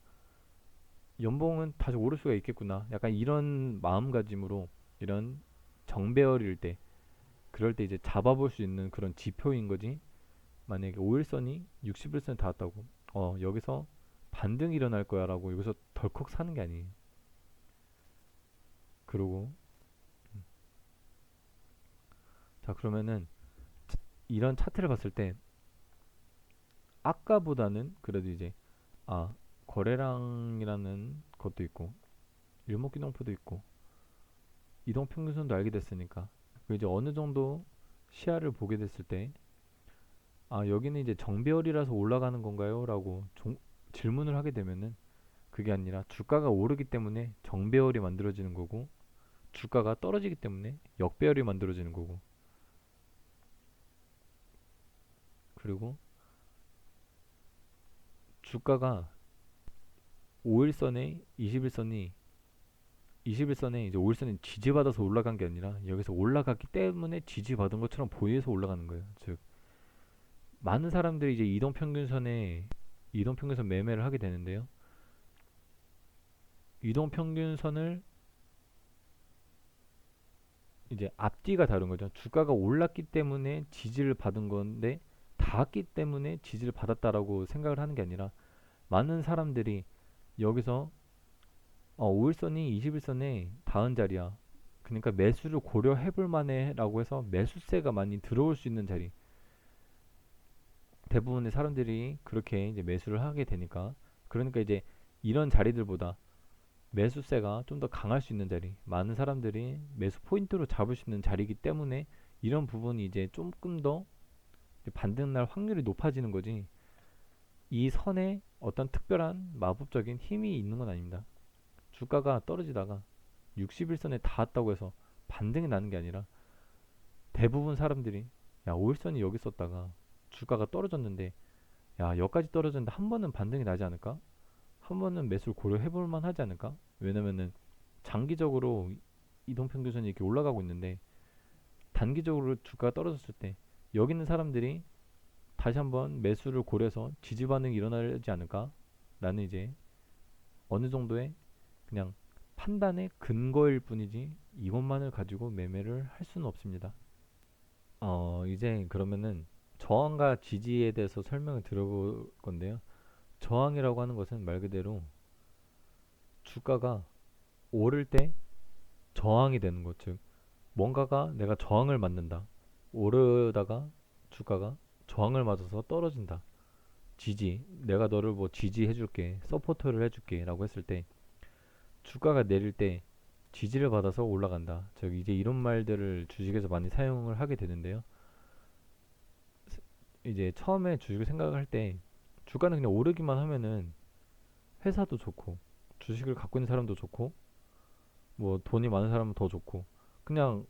연봉은 다시 오를 수가 있겠구나. 약간 이런 마음가짐으로 이런 정배열일 때 그럴 때 이제 잡아볼 수 있는 그런 지표인 거지. 만약에 5일선이 60일선에 닿았다고 여기서 반등이 일어날 거야 라고 여기서 덜컥 사는 게 아니에요. 그리고 자 그러면은 이런 차트를 봤을 때 아까보다는 그래도 이제 아 거래량이라는 것도 있고 일목기동표도 있고 이동평균선도 알게 됐으니까 그 이제 어느 정도 시야를 보게 됐을 때 아, 여기는 이제 정배열이라서 올라가는 건가요? 라고 질문을 하게 되면은 그게 아니라 주가가 오르기 때문에 정배열이 만들어지는 거고 주가가 떨어지기 때문에 역배열이 만들어지는 거고 그리고 주가가 5일선에 21선에 이제 5일선이 지지받아서 올라간 게 아니라 여기서 올라갔기 때문에 지지받은 것처럼 보여서 올라가는 거예요. 즉 많은 사람들이 이제 이동평균선 매매를 하게 되는데요. 이동평균선을 이제 앞뒤가 다른 거죠. 주가가 올랐기 때문에 지지를 받은 건데 닿았기 때문에 지지를 받았다라고 생각을 하는 게 아니라 많은 사람들이 여기서 5일선이 21선에 닿은 자리야. 그러니까 매수를 고려해 볼 만해라고 해서 매수세가 많이 들어올 수 있는 자리. 대부분의 사람들이 그렇게 이제 매수를 하게 되니까 그러니까 이제 이런 자리들보다 매수세가 좀 더 강할 수 있는 자리, 많은 사람들이 매수 포인트로 잡을 수 있는 자리이기 때문에 이런 부분이 이제 조금 더 반등 날 확률이 높아지는 거지. 이 선에 어떤 특별한 마법적인 힘이 있는 건 아닙니다. 주가가 떨어지다가 61선에 닿았다고 해서 반등이 나는 게 아니라 대부분 사람들이 야, 5일선이 여기 있었다가 주가가 떨어졌는데 야, 여기까지 떨어졌는데 한 번은 반등이 나지 않을까? 한 번은 매수를 고려해 볼 만 하지 않을까? 왜냐면은 장기적으로 이동평균선이 이렇게 올라가고 있는데 단기적으로 주가가 떨어졌을 때 여기 있는 사람들이 다시 한번 매수를 고려해서 지지 반응이 일어나지 않을까? 라는 이제 어느 정도의 그냥 판단의 근거일 뿐이지 이것만을 가지고 매매를 할 수는 없습니다. 이제 그러면은 저항과 지지에 대해서 설명을 들어볼 건데요. 저항이라고 하는 것은 말 그대로 주가가 오를 때 저항이 되는 것, 즉 뭔가가 내가 저항을 맞는다. 오르다가 주가가 저항을 맞아서 떨어진다. 지지, 내가 너를 뭐 지지해줄게, 서포터를 해줄게라고 했을 때 주가가 내릴 때 지지를 받아서 올라간다. 즉 이제 이런 말들을 주식에서 많이 사용을 하게 되는데요. 이제 처음에 주식을 생각할 때 주가는 그냥 오르기만 하면은 회사도 좋고 주식을 갖고 있는 사람도 좋고 뭐 돈이 많은 사람은 더 좋고 그냥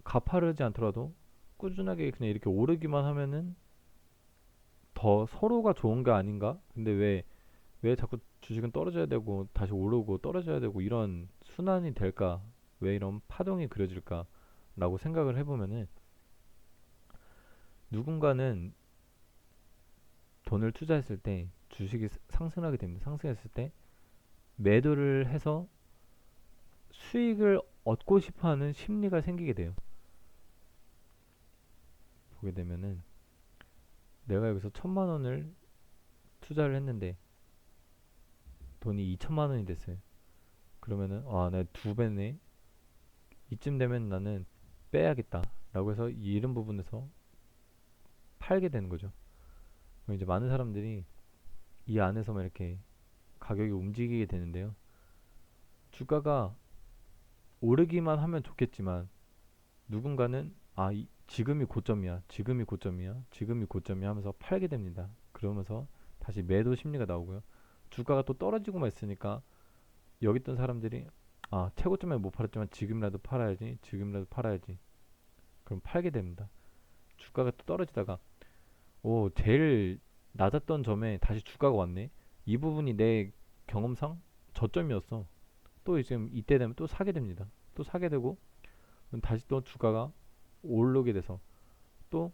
가파르지 않더라도 꾸준하게 그냥 이렇게 오르기만 하면은 더 서로가 좋은 게 아닌가? 근데 왜 자꾸 주식은 떨어져야 되고 다시 오르고 떨어져야 되고 이런 순환이 될까? 왜 이런 파동이 그려질까? 라고 생각을 해보면은 누군가는 돈을 투자했을 때 주식이 상승하게 됩니다. 상승했을 때 매도를 해서 수익을 얻고 싶어 하는 심리가 생기게 돼요. 보게 되면은 내가 여기서 1,000만 원을 투자를 했는데 돈이 2천만 원이 됐어요. 그러면은 내 두 배네. 이쯤 되면 나는 빼야겠다. 라고 해서 이런 부분에서 팔게 되는 거죠. 그럼 이제 많은 사람들이 이 안에서만 이렇게 가격이 움직이게 되는데요. 주가가 오르기만 하면 좋겠지만 누군가는 지금이 고점이야, 지금이 고점이야, 지금이 고점이야 하면서 팔게 됩니다. 그러면서 다시 매도 심리가 나오고요. 주가가 또 떨어지고만 있으니까 여기 있던 사람들이 최고점에 못 팔았지만 지금이라도 팔아야지, 지금이라도 팔아야지. 그럼 팔게 됩니다. 주가가 또 떨어지다가 제일 낮았던 점에 다시 주가가 왔네. 이 부분이 내 경험상 저점이었어. 또 지금 이때 되면 또 사게 됩니다. 또 사게 되고 다시 또 주가가 오르게 돼서 또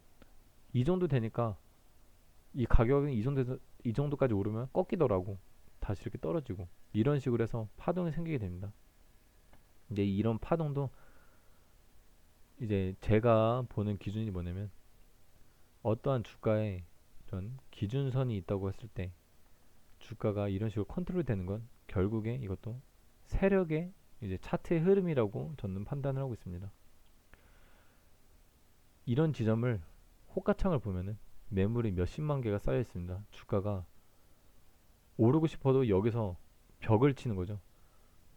이 정도 되니까 이 가격은 이 정도까지 오르면 꺾이더라고. 다시 이렇게 떨어지고 이런 식으로 해서 파동이 생기게 됩니다. 근데 이런 파동도 이제 제가 보는 기준이 뭐냐면 어떠한 주가에 이런 기준선이 있다고 했을 때 주가가 이런 식으로 컨트롤 되는 건 결국에 이것도 세력의 이제 차트의 흐름이라고 저는 판단을 하고 있습니다. 이런 지점을 호가창을 보면은 매물이 몇십만 개가 쌓여 있습니다. 주가가 오르고 싶어도 여기서 벽을 치는 거죠.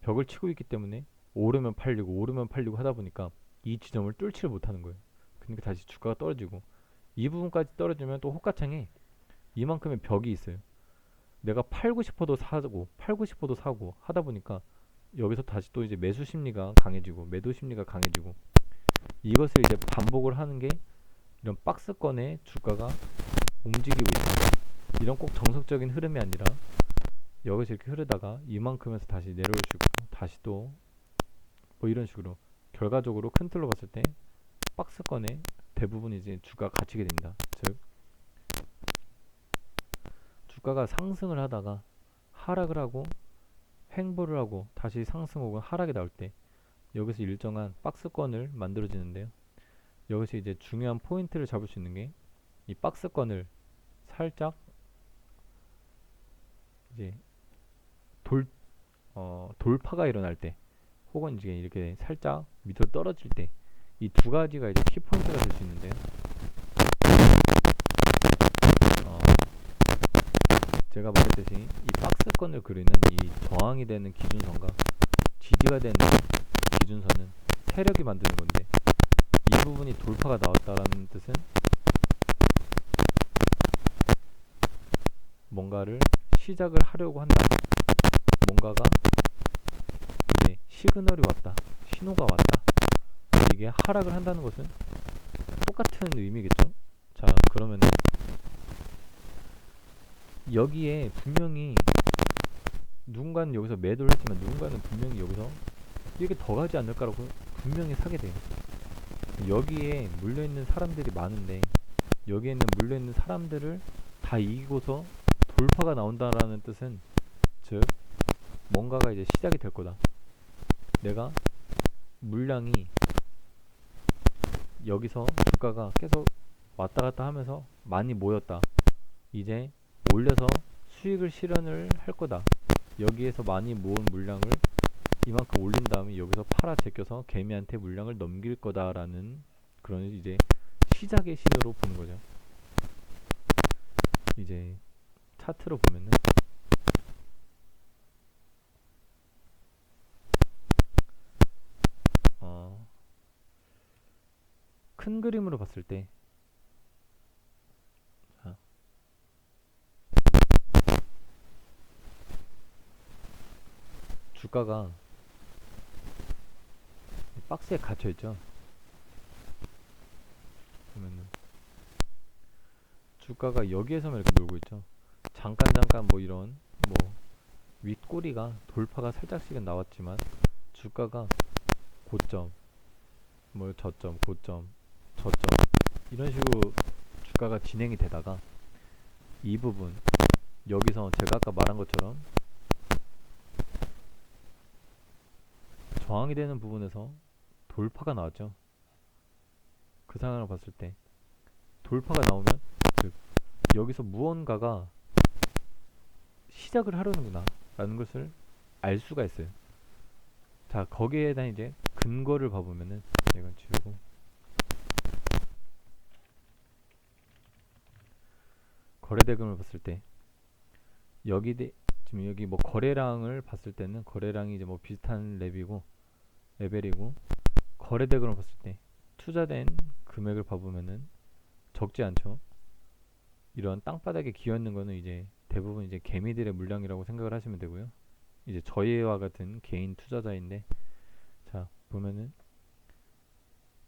벽을 치고 있기 때문에 오르면 팔리고 하다 보니까 이 지점을 뚫지를 못하는 거예요. 그러니까 다시 주가가 떨어지고, 이 부분까지 떨어지면 또 호가창에 이만큼의 벽이 있어요. 내가 팔고 싶어도 사고 팔고 싶어도 사고 하다 보니까 여기서 다시 또 이제 매수 심리가 강해지고 매도 심리가 강해지고, 이것을 이제 반복을 하는 게 이런 박스권의 주가가 움직이고 있다. 이런 꼭 정석적인 흐름이 아니라 여기서 이렇게 흐르다가 이만큼에서 다시 내려올 수 있고, 다시 또 뭐 이런 식으로 결과적으로 큰 틀로 봤을 때 박스권의 대부분 이제 주가가 갇히게 됩니다. 즉 주가가 상승을 하다가 하락을 하고 횡보를 하고 다시 상승 혹은 하락이 나올 때 여기서 일정한 박스권을 만들어지는데요. 여기서 이제 중요한 포인트를 잡을 수 있는 게 이 박스권을 살짝 이제 돌 돌파가 일어날 때, 혹은 이제 이렇게 살짝 밑으로 떨어질 때, 이 두 가지가 이제 키포인트가 될 수 있는데요. 어, 제가 말했듯이 이 박스권을 그리는 이 저항이 되는 기준선과 지지가 되는 기준선은 세력이 만드는 건데, 이 부분이 돌파가 나왔다라는 뜻은 뭔가를 시작을 하려고 한다. 뭔가가 이제 시그널이 왔다. 신호가 왔다. 이게 하락을 한다는 것은 똑같은 의미겠죠. 자, 그러면은 여기에 분명히 누군가는 여기서 매도를 했지만 누군가는 분명히 여기서 이렇게 더 가지 않을까라고 분명히 사게 돼요. 여기에 물려있는 사람들이 많은데, 여기에 있는 물려있는 사람들을 다 이기고서 돌파가 나온다라는 뜻은, 즉 뭔가가 이제 시작이 될 거다. 내가 물량이 여기서 주가가 계속 왔다 갔다 하면서 많이 모였다. 이제 올려서 수익을 실현을 할 거다. 여기에서 많이 모은 물량을 이만큼 올린 다음에 여기서 팔아 제껴서 개미한테 물량을 넘길 거다라는 그런 이제 시작의 신호로 보는 거죠. 이제 차트로 보면은 큰 그림으로 봤을 때, 자, 주가가 박스에 갇혀 있죠. 보면은 주가가 여기에서만 이렇게 놀고 있죠. 잠깐 뭐 이런 뭐 윗꼬리가 돌파가 살짝씩은 나왔지만 주가가 고점, 뭐 저점, 고점, 저점 이런 식으로 주가가 진행이 되다가 이 부분, 여기서 제가 아까 말한 것처럼 저항이 되는 부분에서 돌파가 나왔죠. 그 상황을 봤을 때 돌파가 나오면, 즉 여기서 무언가가 시작을 하려는구나 라는 것을 알 수가 있어요. 자, 거기에 대한 이제 근거를 봐보면은, 이건 지우고 거래대금을 봤을 때 지금 여기 뭐 거래량을 봤을 때는 거래량이 이제 뭐 비슷한 레벨이고, 거래대금을 봤을 때 투자된 금액을 봐보면은 적지 않죠. 이런 땅바닥에 기어 있는 거는 이제 대부분 이제 개미들의 물량이라고 생각을 하시면 되고요. 이제 저희와 같은 개인 투자자인데, 자 보면은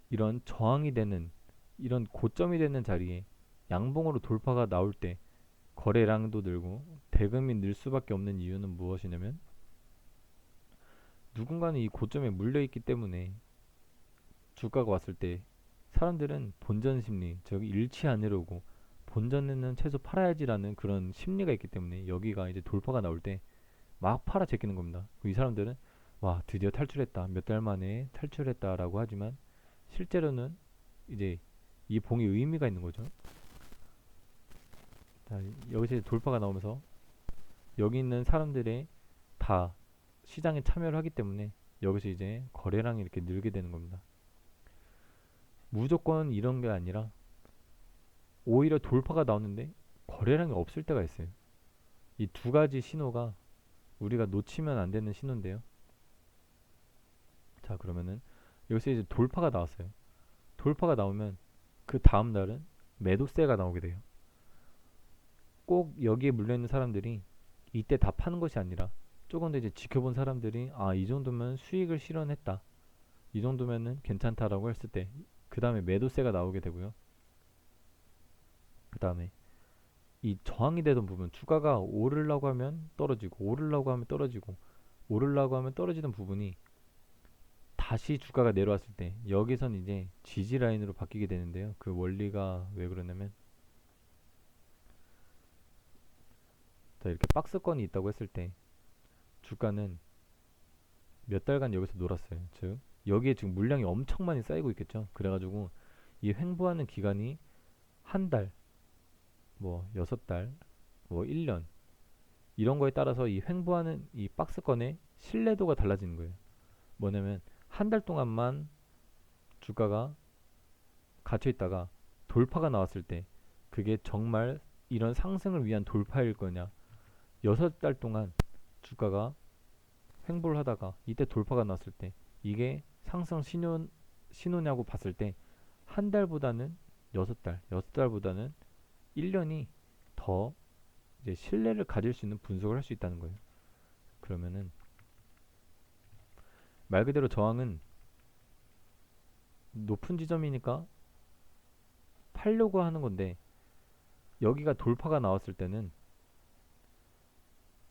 이런 저항이 되는, 이런 고점이 되는 자리에 양봉으로 돌파가 나올 때 거래량도 늘고 대금이 늘 수밖에 없는 이유는 무엇이냐면, 누군가는 이 고점에 물려있기 때문에 주가가 왔을 때 사람들은 본전 심리, 즉 잃지 않으려고 본전에는 최소 팔아야지라는 그런 심리가 있기 때문에 여기가 이제 돌파가 나올 때 막 팔아 제끼는 겁니다. 이 사람들은 와, 드디어 탈출했다, 몇 달 만에 탈출했다라고 하지만 실제로는 이제 이 봉이 의미가 있는 거죠. 자, 여기서 돌파가 나오면서 여기 있는 사람들의 다 시장에 참여를 하기 때문에 여기서 이제 거래량이 이렇게 늘게 되는 겁니다. 무조건 이런 게 아니라 오히려 돌파가 나오는데 거래량이 없을 때가 있어요. 이 두 가지 신호가 우리가 놓치면 안 되는 신호인데요. 자, 그러면은 여기서 이제 돌파가 나왔어요. 돌파가 나오면 그 다음 날은 매도세가 나오게 돼요. 꼭 여기에 물려있는 사람들이 이때 다 파는 것이 아니라 조금 더 이제 지켜본 사람들이 아, 이 정도면 수익을 실현했다. 이 정도면은 괜찮다라고 했을 때 그 다음에 매도세가 나오게 되고요. 그 다음에 이 저항이 되던 부분, 주가가 오르려고 하면 떨어지고 오르려고 하면 떨어지고 오르려고 하면 떨어지던 부분이 다시 주가가 내려왔을 때 여기선 이제 지지 라인으로 바뀌게 되는데요. 그 원리가 왜 그러냐면, 자, 이렇게 박스권이 있다고 했을 때 주가는 몇 달간 여기서 놀았어요. 즉 여기에 지금 물량이 엄청 많이 쌓이고 있겠죠. 그래가지고 이 횡보하는 기간이 한 달, 뭐 여섯 달, 뭐 1년, 이런 거에 따라서 이 횡보하는 이 박스권의 신뢰도가 달라지는 거예요. 뭐냐면 한 달 동안만 주가가 갇혀 있다가 돌파가 나왔을 때 그게 정말 이런 상승을 위한 돌파일 거냐, 여섯 달 동안 주가가 횡보를 하다가 이때 돌파가 나왔을 때 이게 상승 신호냐고 봤을 때 한 달보다는 여섯 달보다는 1년이 더 이제 신뢰를 가질 수 있는 분석을 할 수 있다는 거예요. 그러면은 말 그대로 저항은 높은 지점이니까 팔려고 하는 건데, 여기가 돌파가 나왔을 때는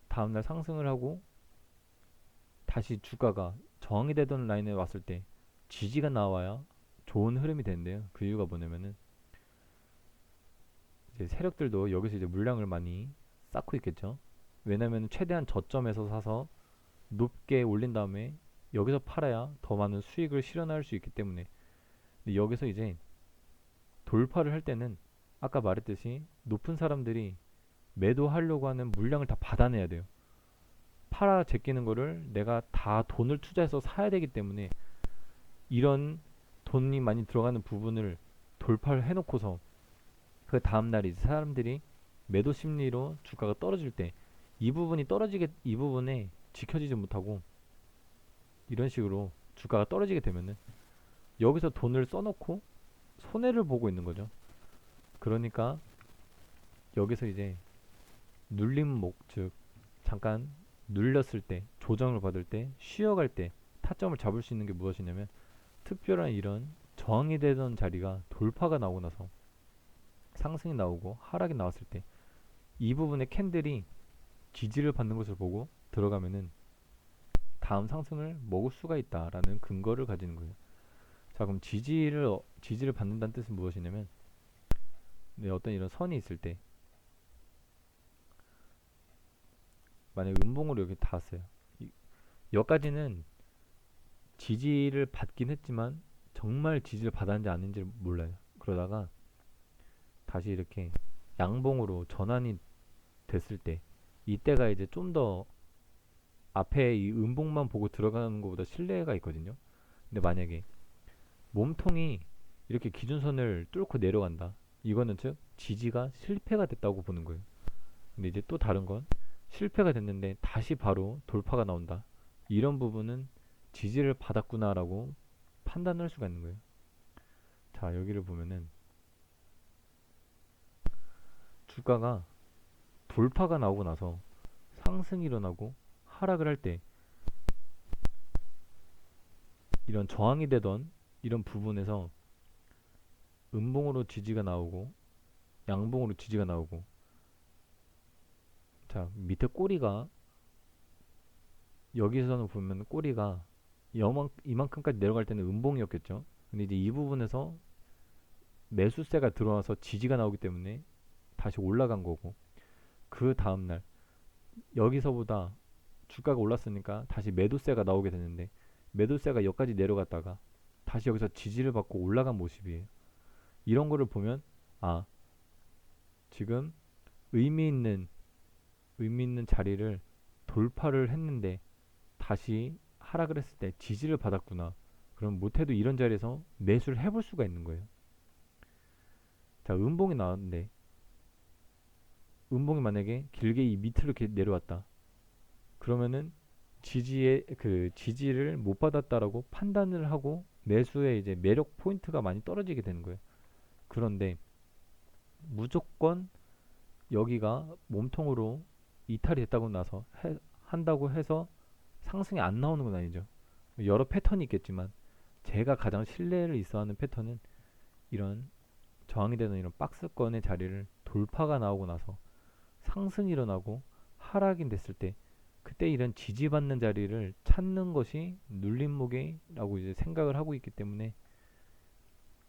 다음날 상승을 하고 다시 주가가 저항이 되던 라인에 왔을 때 지지가 나와야 좋은 흐름이 되는데요. 그 이유가 뭐냐면은 이제 세력들도 여기서 이제 물량을 많이 쌓고 있겠죠. 왜냐면 최대한 저점에서 사서 높게 올린 다음에 여기서 팔아야 더 많은 수익을 실현할 수 있기 때문에. 근데 여기서 이제 돌파를 할 때는 아까 말했듯이 높은 사람들이 매도하려고 하는 물량을 다 받아내야 돼요. 팔아 제끼는 거를 내가 다 돈을 투자해서 사야 되기 때문에 이런 돈이 많이 들어가는 부분을 돌파를 해놓고서 그 다음날 이제 사람들이 매도 심리로 주가가 떨어질 때 이 부분에 지켜지지 못하고 이런 식으로 주가가 떨어지게 되면은 여기서 돈을 써놓고 손해를 보고 있는 거죠. 그러니까 여기서 이제 눌림목, 즉 잠깐 눌렸을 때, 조정을 받을 때, 쉬어갈 때 타점을 잡을 수 있는 게 무엇이냐면 특별한 이런 저항이 되던 자리가 돌파가 나오고 나서 상승이 나오고 하락이 나왔을 때 이 부분의 캔들이 지지를 받는 것을 보고 들어가면은 다음 상승을 먹을 수가 있다라는 근거를 가지는 거예요. 자, 그럼 지지를 받는다는 뜻은 무엇이냐면, 네, 어떤 이런 선이 있을 때 만약에 음봉으로 여기 닿았어요. 여기까지는 지지를 받긴 했지만 정말 지지를 받았는지 아닌지 몰라요. 그러다가 다시 이렇게 양봉으로 전환이 됐을 때 이때가 이제 좀 더 앞에 이 음봉만 보고 들어가는 것보다 신뢰가 있거든요. 근데 만약에 몸통이 이렇게 기준선을 뚫고 내려간다. 이거는 즉 지지가 실패가 됐다고 보는 거예요. 근데 이제 또 다른 건 실패가 됐는데 다시 바로 돌파가 나온다. 이런 부분은 지지를 받았구나라고 판단할 수가 있는 거예요. 자, 여기를 보면은 주가가 돌파가 나오고 나서 상승이 일어나고 하락을 할 때 이런 저항이 되던 이런 부분에서 음봉으로 지지가 나오고 양봉으로 지지가 나오고, 자, 밑에 꼬리가 여기서는 보면 꼬리가 이만큼까지 내려갈 때는 음봉이었겠죠. 근데 이제 이 부분에서 매수세가 들어와서 지지가 나오기 때문에 다시 올라간 거고, 그 다음날 여기서보다 주가가 올랐으니까 다시 매도세가 나오게 되는데 매도세가 여기까지 내려갔다가 다시 여기서 지지를 받고 올라간 모습이에요. 이런 거를 보면 아, 지금 의미 있는 자리를 돌파를 했는데 다시 하락을 했을 때 지지를 받았구나. 그럼 못해도 이런 자리에서 매수를 해볼 수가 있는 거예요. 자, 음봉이 나왔는데 음봉이 만약에 길게 이 밑으로 이렇게 내려왔다. 그러면은 지지를 못 받았다라고 판단을 하고 매수의 이제 매력 포인트가 많이 떨어지게 되는 거예요. 그런데 무조건 여기가 몸통으로 이탈이 됐다고 나서 한다고 해서 상승이 안 나오는 건 아니죠. 여러 패턴이 있겠지만 제가 가장 신뢰를 있어하는 패턴은 이런 저항이 되는 이런 박스권의 자리를 돌파가 나오고 나서 상승이 일어나고 하락이 됐을 때 그때 이런 지지받는 자리를 찾는 것이 눌림목이라고 이제 생각을 하고 있기 때문에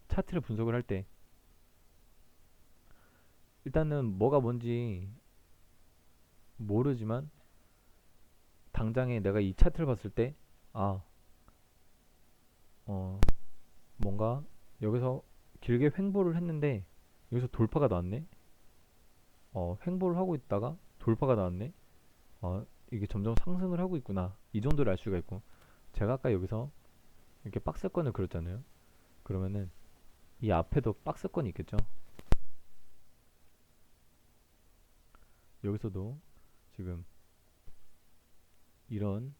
차트를 분석을 할 때 일단은 뭐가 뭔지 모르지만 당장에 내가 이 차트를 봤을 때 아, 뭔가 여기서 길게 횡보를 했는데 여기서 돌파가 나왔네. 횡보를 하고 있다가 돌파가 나왔네. 이게 점점 상승을 하고 있구나. 이 정도를 알 수가 있고 제가 아까 여기서 이렇게 박스권을 그렸잖아요. 그러면은 이 앞에도 박스권이 있겠죠. 여기서도 지금 이런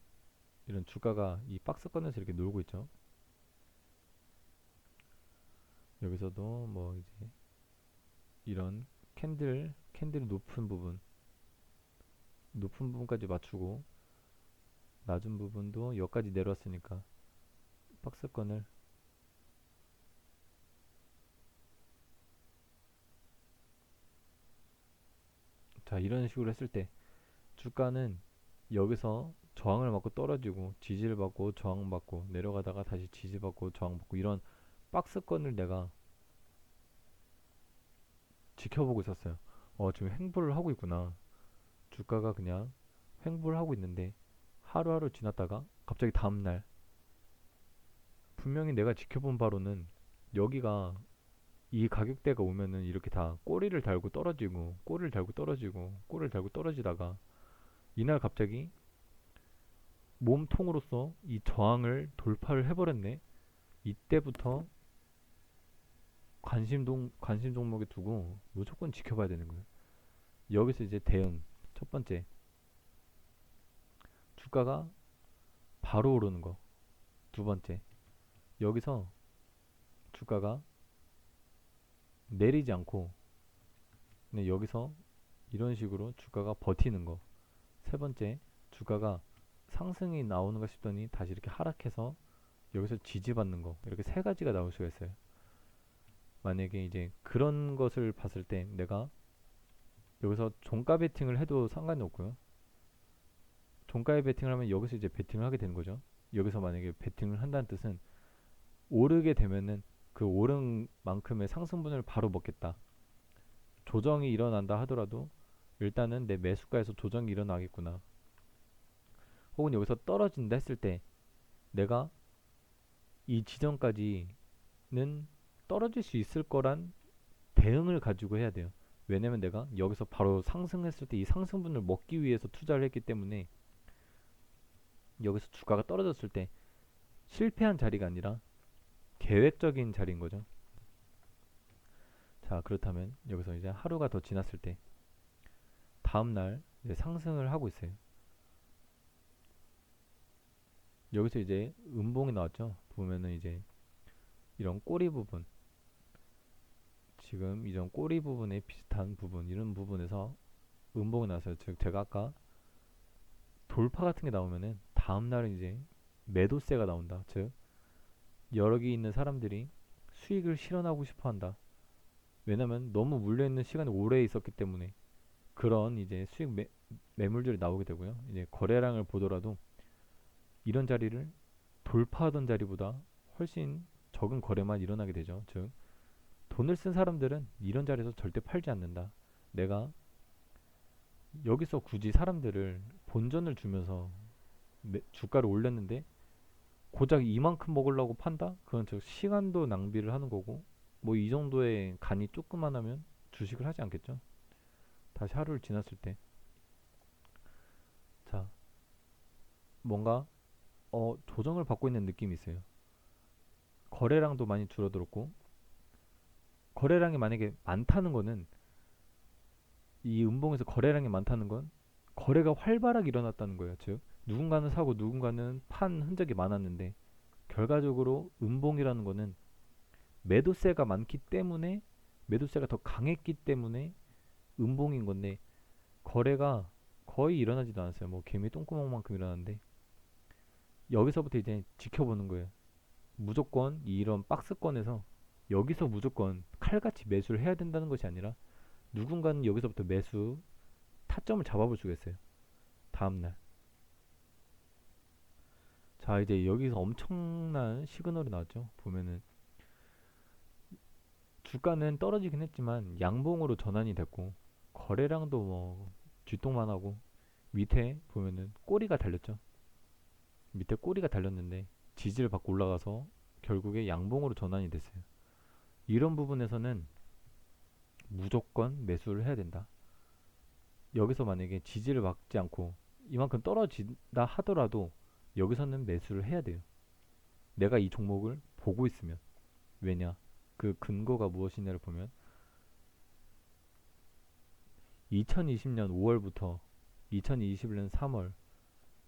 주가가 이 박스권에서 이렇게 놀고 있죠. 여기서도 뭐 이제 이런 캔들 높은 부분까지 맞추고 낮은 부분도 여기까지 내려왔으니까 박스권을 자 이런 식으로 했을 때 주가는 여기서 저항을 받고 떨어지고 지지를 받고 저항받고 내려가다가 다시 지지받고 저항받고 이런 박스권을 내가 지켜보고 있었어요. 지금 횡보를 하고 있구나. 주가가 그냥 횡보를 하고 있는데 하루하루 지났다가 갑자기 다음날 분명히 내가 지켜본 바로는 여기가 이 가격대가 오면은 이렇게 다 꼬리를 달고 떨어지고 꼬리를 달고 떨어지고 꼬리를 달고 떨어지다가 이날 갑자기 몸통으로서 이 저항을 돌파를 해버렸네. 이때부터 관심 종목에 두고 무조건 지켜봐야 되는 거예요. 여기서 이제 대응 첫 번째 주가가 바로 오르는 거. 두 번째 여기서 주가가 내리지 않고 근데 여기서 이런 식으로 주가가 버티는 거. 세 번째 주가가 상승이 나오는가 싶더니 다시 이렇게 하락해서 여기서 지지받는 거. 이렇게 세 가지가 나올 수가 있어요. 만약에 이제 그런 것을 봤을 때 내가 여기서 종가 베팅을 해도 상관이 없고요. 종가에 베팅을 하면 여기서 이제 베팅을 하게 되는 거죠. 여기서 만약에 베팅을 한다는 뜻은 오르게 되면은 그 오른 만큼의 상승분을 바로 먹겠다. 조정이 일어난다 하더라도 일단은 내 매수가에서 조정이 일어나겠구나. 혹은 여기서 떨어진다 했을 때 내가 이 지점까지는 떨어질 수 있을 거란 대응을 가지고 해야 돼요. 왜냐면 내가 여기서 바로 상승했을 때 이 상승분을 먹기 위해서 투자를 했기 때문에 여기서 주가가 떨어졌을 때 실패한 자리가 아니라 계획적인 자리인 거죠. 자, 그렇다면 여기서 이제 하루가 더 지났을 때 다음날 이제 상승을 하고 있어요. 여기서 이제 음봉이 나왔죠. 보면은 이제 이런 꼬리 부분 지금 이런 꼬리 부분에 비슷한 부분 이런 부분에서 음봉이 나왔어요. 즉 제가 아까 돌파 같은 게 나오면은 다음날은 이제 매도세가 나온다. 즉 여러 개 있는 사람들이 수익을 실현하고 싶어 한다. 왜냐면 너무 물려있는 시간이 오래 있었기 때문에 그런 이제 매물들이 나오게 되고요. 이제 거래량을 보더라도 이런 자리를 돌파하던 자리보다 훨씬 적은 거래만 일어나게 되죠. 즉 돈을 쓴 사람들은 이런 자리에서 절대 팔지 않는다. 내가 여기서 굳이 사람들을 본전을 주면서 주가를 올렸는데 고작 이만큼 먹으려고 판다? 그건 즉 시간도 낭비를 하는 거고 뭐 이 정도의 간이 조그만하면 주식을 하지 않겠죠. 다시 하루를 지났을 때 자 뭔가 조정을 받고 있는 느낌이 있어요. 거래량도 많이 줄어들었고 거래량이 만약에 많다는 거는 이 음봉에서 거래량이 많다는 건 거래가 활발하게 일어났다는 거예요. 즉 누군가는 사고 누군가는 판 흔적이 많았는데 결과적으로 음봉이라는 거는 매도세가 많기 때문에 매도세가 더 강했기 때문에 음봉인 건데 거래가 거의 일어나지도 않았어요. 뭐 개미 똥구멍만큼 일어났는데 여기서부터 이제 지켜보는 거예요. 무조건 이런 박스권에서 여기서 무조건 칼같이 매수를 해야 된다는 것이 아니라 누군가는 여기서부터 매수 타점을 잡아볼 수가 있어요. 다음날. 자, 이제 여기서 엄청난 시그널이 나왔죠. 보면은 주가는 떨어지긴 했지만 양봉으로 전환이 됐고 거래량도 뭐 쥐똥만 하고 밑에 보면은 꼬리가 달렸죠. 밑에 꼬리가 달렸는데 지지를 받고 올라가서 결국에 양봉으로 전환이 됐어요. 이런 부분에서는 무조건 매수를 해야 된다. 여기서 만약에 지지를 받지 않고 이만큼 떨어진다 하더라도 여기서는 매수를 해야 돼요. 내가 이 종목을 보고 있으면. 왜냐? 그 근거가 무엇이냐를 보면 2020년 5월부터 2021년 3월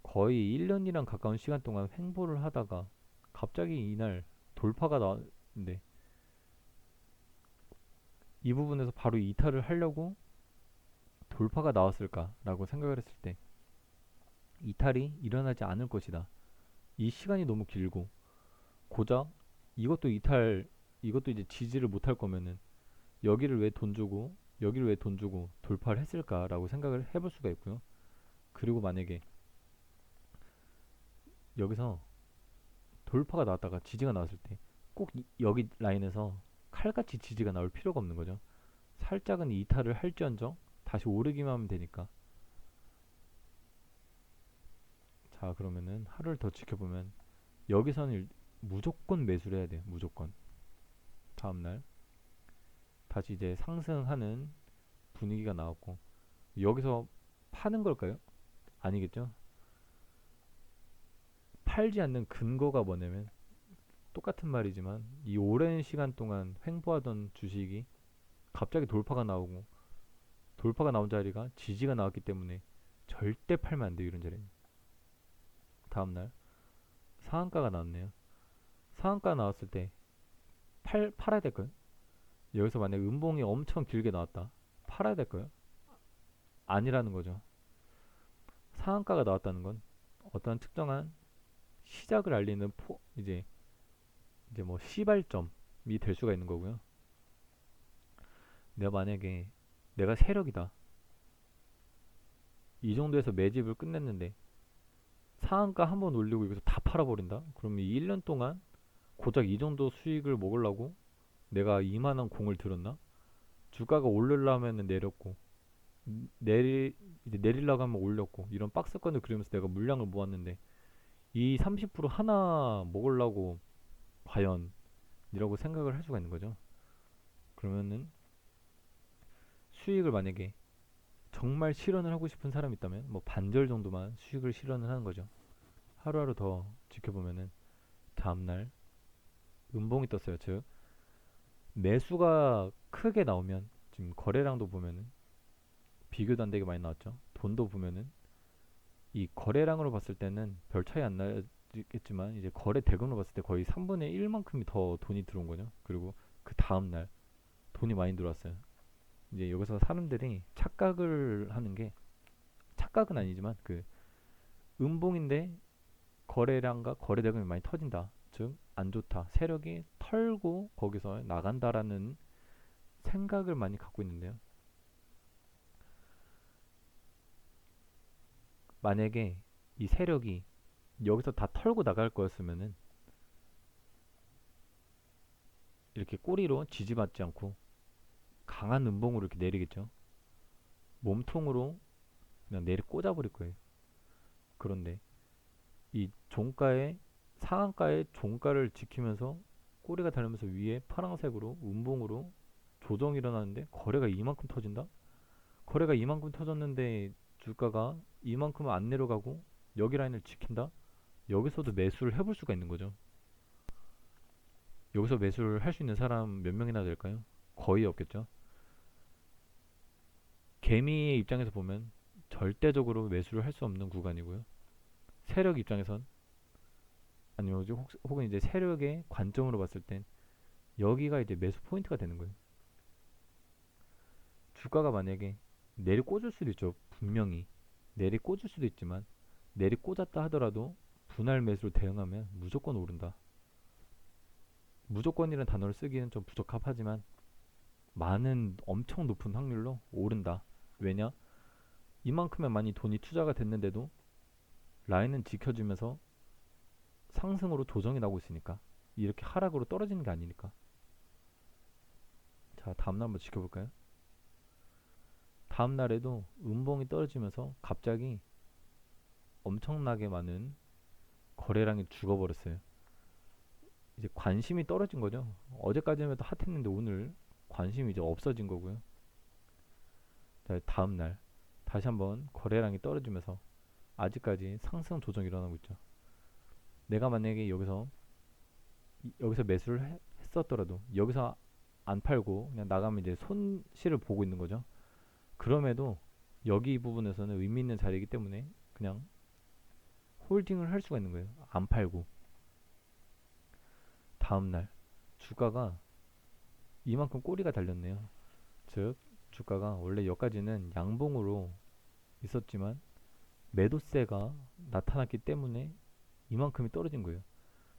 거의 1년이랑 가까운 시간 동안 횡보를 하다가 갑자기 이날 돌파가 나왔는데 이 부분에서 바로 이탈을 하려고 돌파가 나왔을까라고 생각을 했을 때 이탈이 일어나지 않을 것이다. 이 시간이 너무 길고 고작 이것도 이탈 이것도 이제 지지를 못할 거면은 여기를 왜 돈 주고 여기를 왜 돈 주고 돌파를 했을까라고 생각을 해볼 수가 있고요. 그리고 만약에 여기서 돌파가 나왔다가 지지가 나왔을 때 꼭 여기 라인에서 칼같이 지지가 나올 필요가 없는 거죠. 살짝은 이탈을 할지언정 다시 오르기만 하면 되니까. 자, 그러면은 하루를 더 지켜보면 여기서는 무조건 매수를 해야 돼요. 무조건. 다음날 다시 이제 상승하는 분위기가 나왔고 여기서 파는 걸까요? 아니겠죠? 팔지 않는 근거가 뭐냐면 똑같은 말이지만 이 오랜 시간 동안 횡보하던 주식이 갑자기 돌파가 나오고 돌파가 나온 자리가 지지가 나왔기 때문에 절대 팔면 안 돼요. 이런 자리는. 다음날 상한가가 나왔네요. 상한가 나왔을 때 팔아야 될까요? 여기서 만약 음봉이 엄청 길게 나왔다. 팔아야 될까요? 아니라는 거죠. 상한가가 나왔다는 건 어떤 특정한 시작을 알리는 이제 뭐 시발점이 될 수가 있는 거고요. 내가 만약에 내가 세력이다. 이 정도에서 매집을 끝냈는데 상한가 한번 올리고 여기서 다 팔아버린다? 그러면 이 1년 동안 고작 이 정도 수익을 먹으려고 내가 이만한 공을 들었나? 주가가 오르려면 내렸고 이제 내리려고 하면 올렸고 이런 박스권을 그리면서 내가 물량을 모았는데 이 30% 하나 먹으려고 과연 이라고 생각을 할 수가 있는 거죠. 그러면은 수익을 만약에 정말 실현을 하고 싶은 사람이 있다면 뭐 반절 정도만 수익을 실현을 하는 거죠. 하루하루 더 지켜보면은 다음날 음봉이 떴어요. 즉 매수가 크게 나오면 지금 거래량도 보면은 비교도 안 되게 많이 나왔죠. 돈도 보면은 이 거래량으로 봤을 때는 별 차이 안 나겠지만 이제 거래 대금으로 봤을 때 거의 3분의 1만큼이 더 돈이 들어온 거죠. 그리고 그 다음날 돈이 많이 들어왔어요. 이제 여기서 사람들이 착각을 하는 게 착각은 아니지만 그 음봉인데 거래량과 거래 대금이 많이 터진다. 즉 안 좋다. 세력이 털고 거기서 나간다라는 생각을 많이 갖고 있는데요. 만약에 이 세력이 여기서 다 털고 나갈 거였으면은 이렇게 꼬리로 지지받지 않고 강한 음봉으로 이렇게 내리겠죠. 몸통으로 그냥 내리 꽂아버릴 거예요. 그런데 이 종가의 상한가의 종가를 지키면서 꼬리가 달리면서 위에 파란색으로 음봉으로 조정이 일어나는데 거래가 이만큼 터진다? 거래가 이만큼 터졌는데 주가가 이만큼은 안 내려가고 여기 라인을 지킨다? 여기서도 매수를 해볼 수가 있는 거죠. 여기서 매수를 할 수 있는 사람 몇 명이나 될까요? 거의 없겠죠. 개미의 입장에서 보면 절대적으로 매수를 할 수 없는 구간이고요. 세력 입장에선, 아니면 혹은 이제 세력의 관점으로 봤을 땐 여기가 이제 매수 포인트가 되는 거예요. 주가가 만약에 내리 꽂을 수도 있죠. 분명히 내리 꽂을 수도 있지만, 내리 꽂았다 하더라도 분할 매수로 대응하면 무조건 오른다. 무조건이라는 단어를 쓰기는 좀 부적합하지만 많은, 엄청 높은 확률로 오른다. 왜냐? 이만큼의 많이 돈이 투자가 됐는데도 라인은 지켜주면서 상승으로 조정이 나오고 있으니까, 이렇게 하락으로 떨어지는 게 아니니까. 자, 다음날 한번 지켜볼까요? 다음날에도 음봉이 떨어지면서 갑자기 엄청나게 많은 거래량이 죽어버렸어요. 이제 관심이 떨어진 거죠. 어제까지만 해도 핫했는데 오늘 관심이 이제 없어진 거고요. 자, 다음날 다시 한번 거래량이 떨어지면서 아직까지 상승 조정이 일어나고 있죠. 내가 만약에 여기서 매수를 했었더라도 여기서 안 팔고 그냥 나가면 이제 손실을 보고 있는 거죠. 그럼에도 여기 부분에서는 의미 있는 자리이기 때문에 그냥 홀딩을 할 수가 있는 거예요. 안 팔고. 다음날 주가가 이만큼 꼬리가 달렸네요. 즉 주가가 원래 여기까지는 양봉으로 있었지만 매도세가 나타났기 때문에 이만큼이 떨어진 거예요.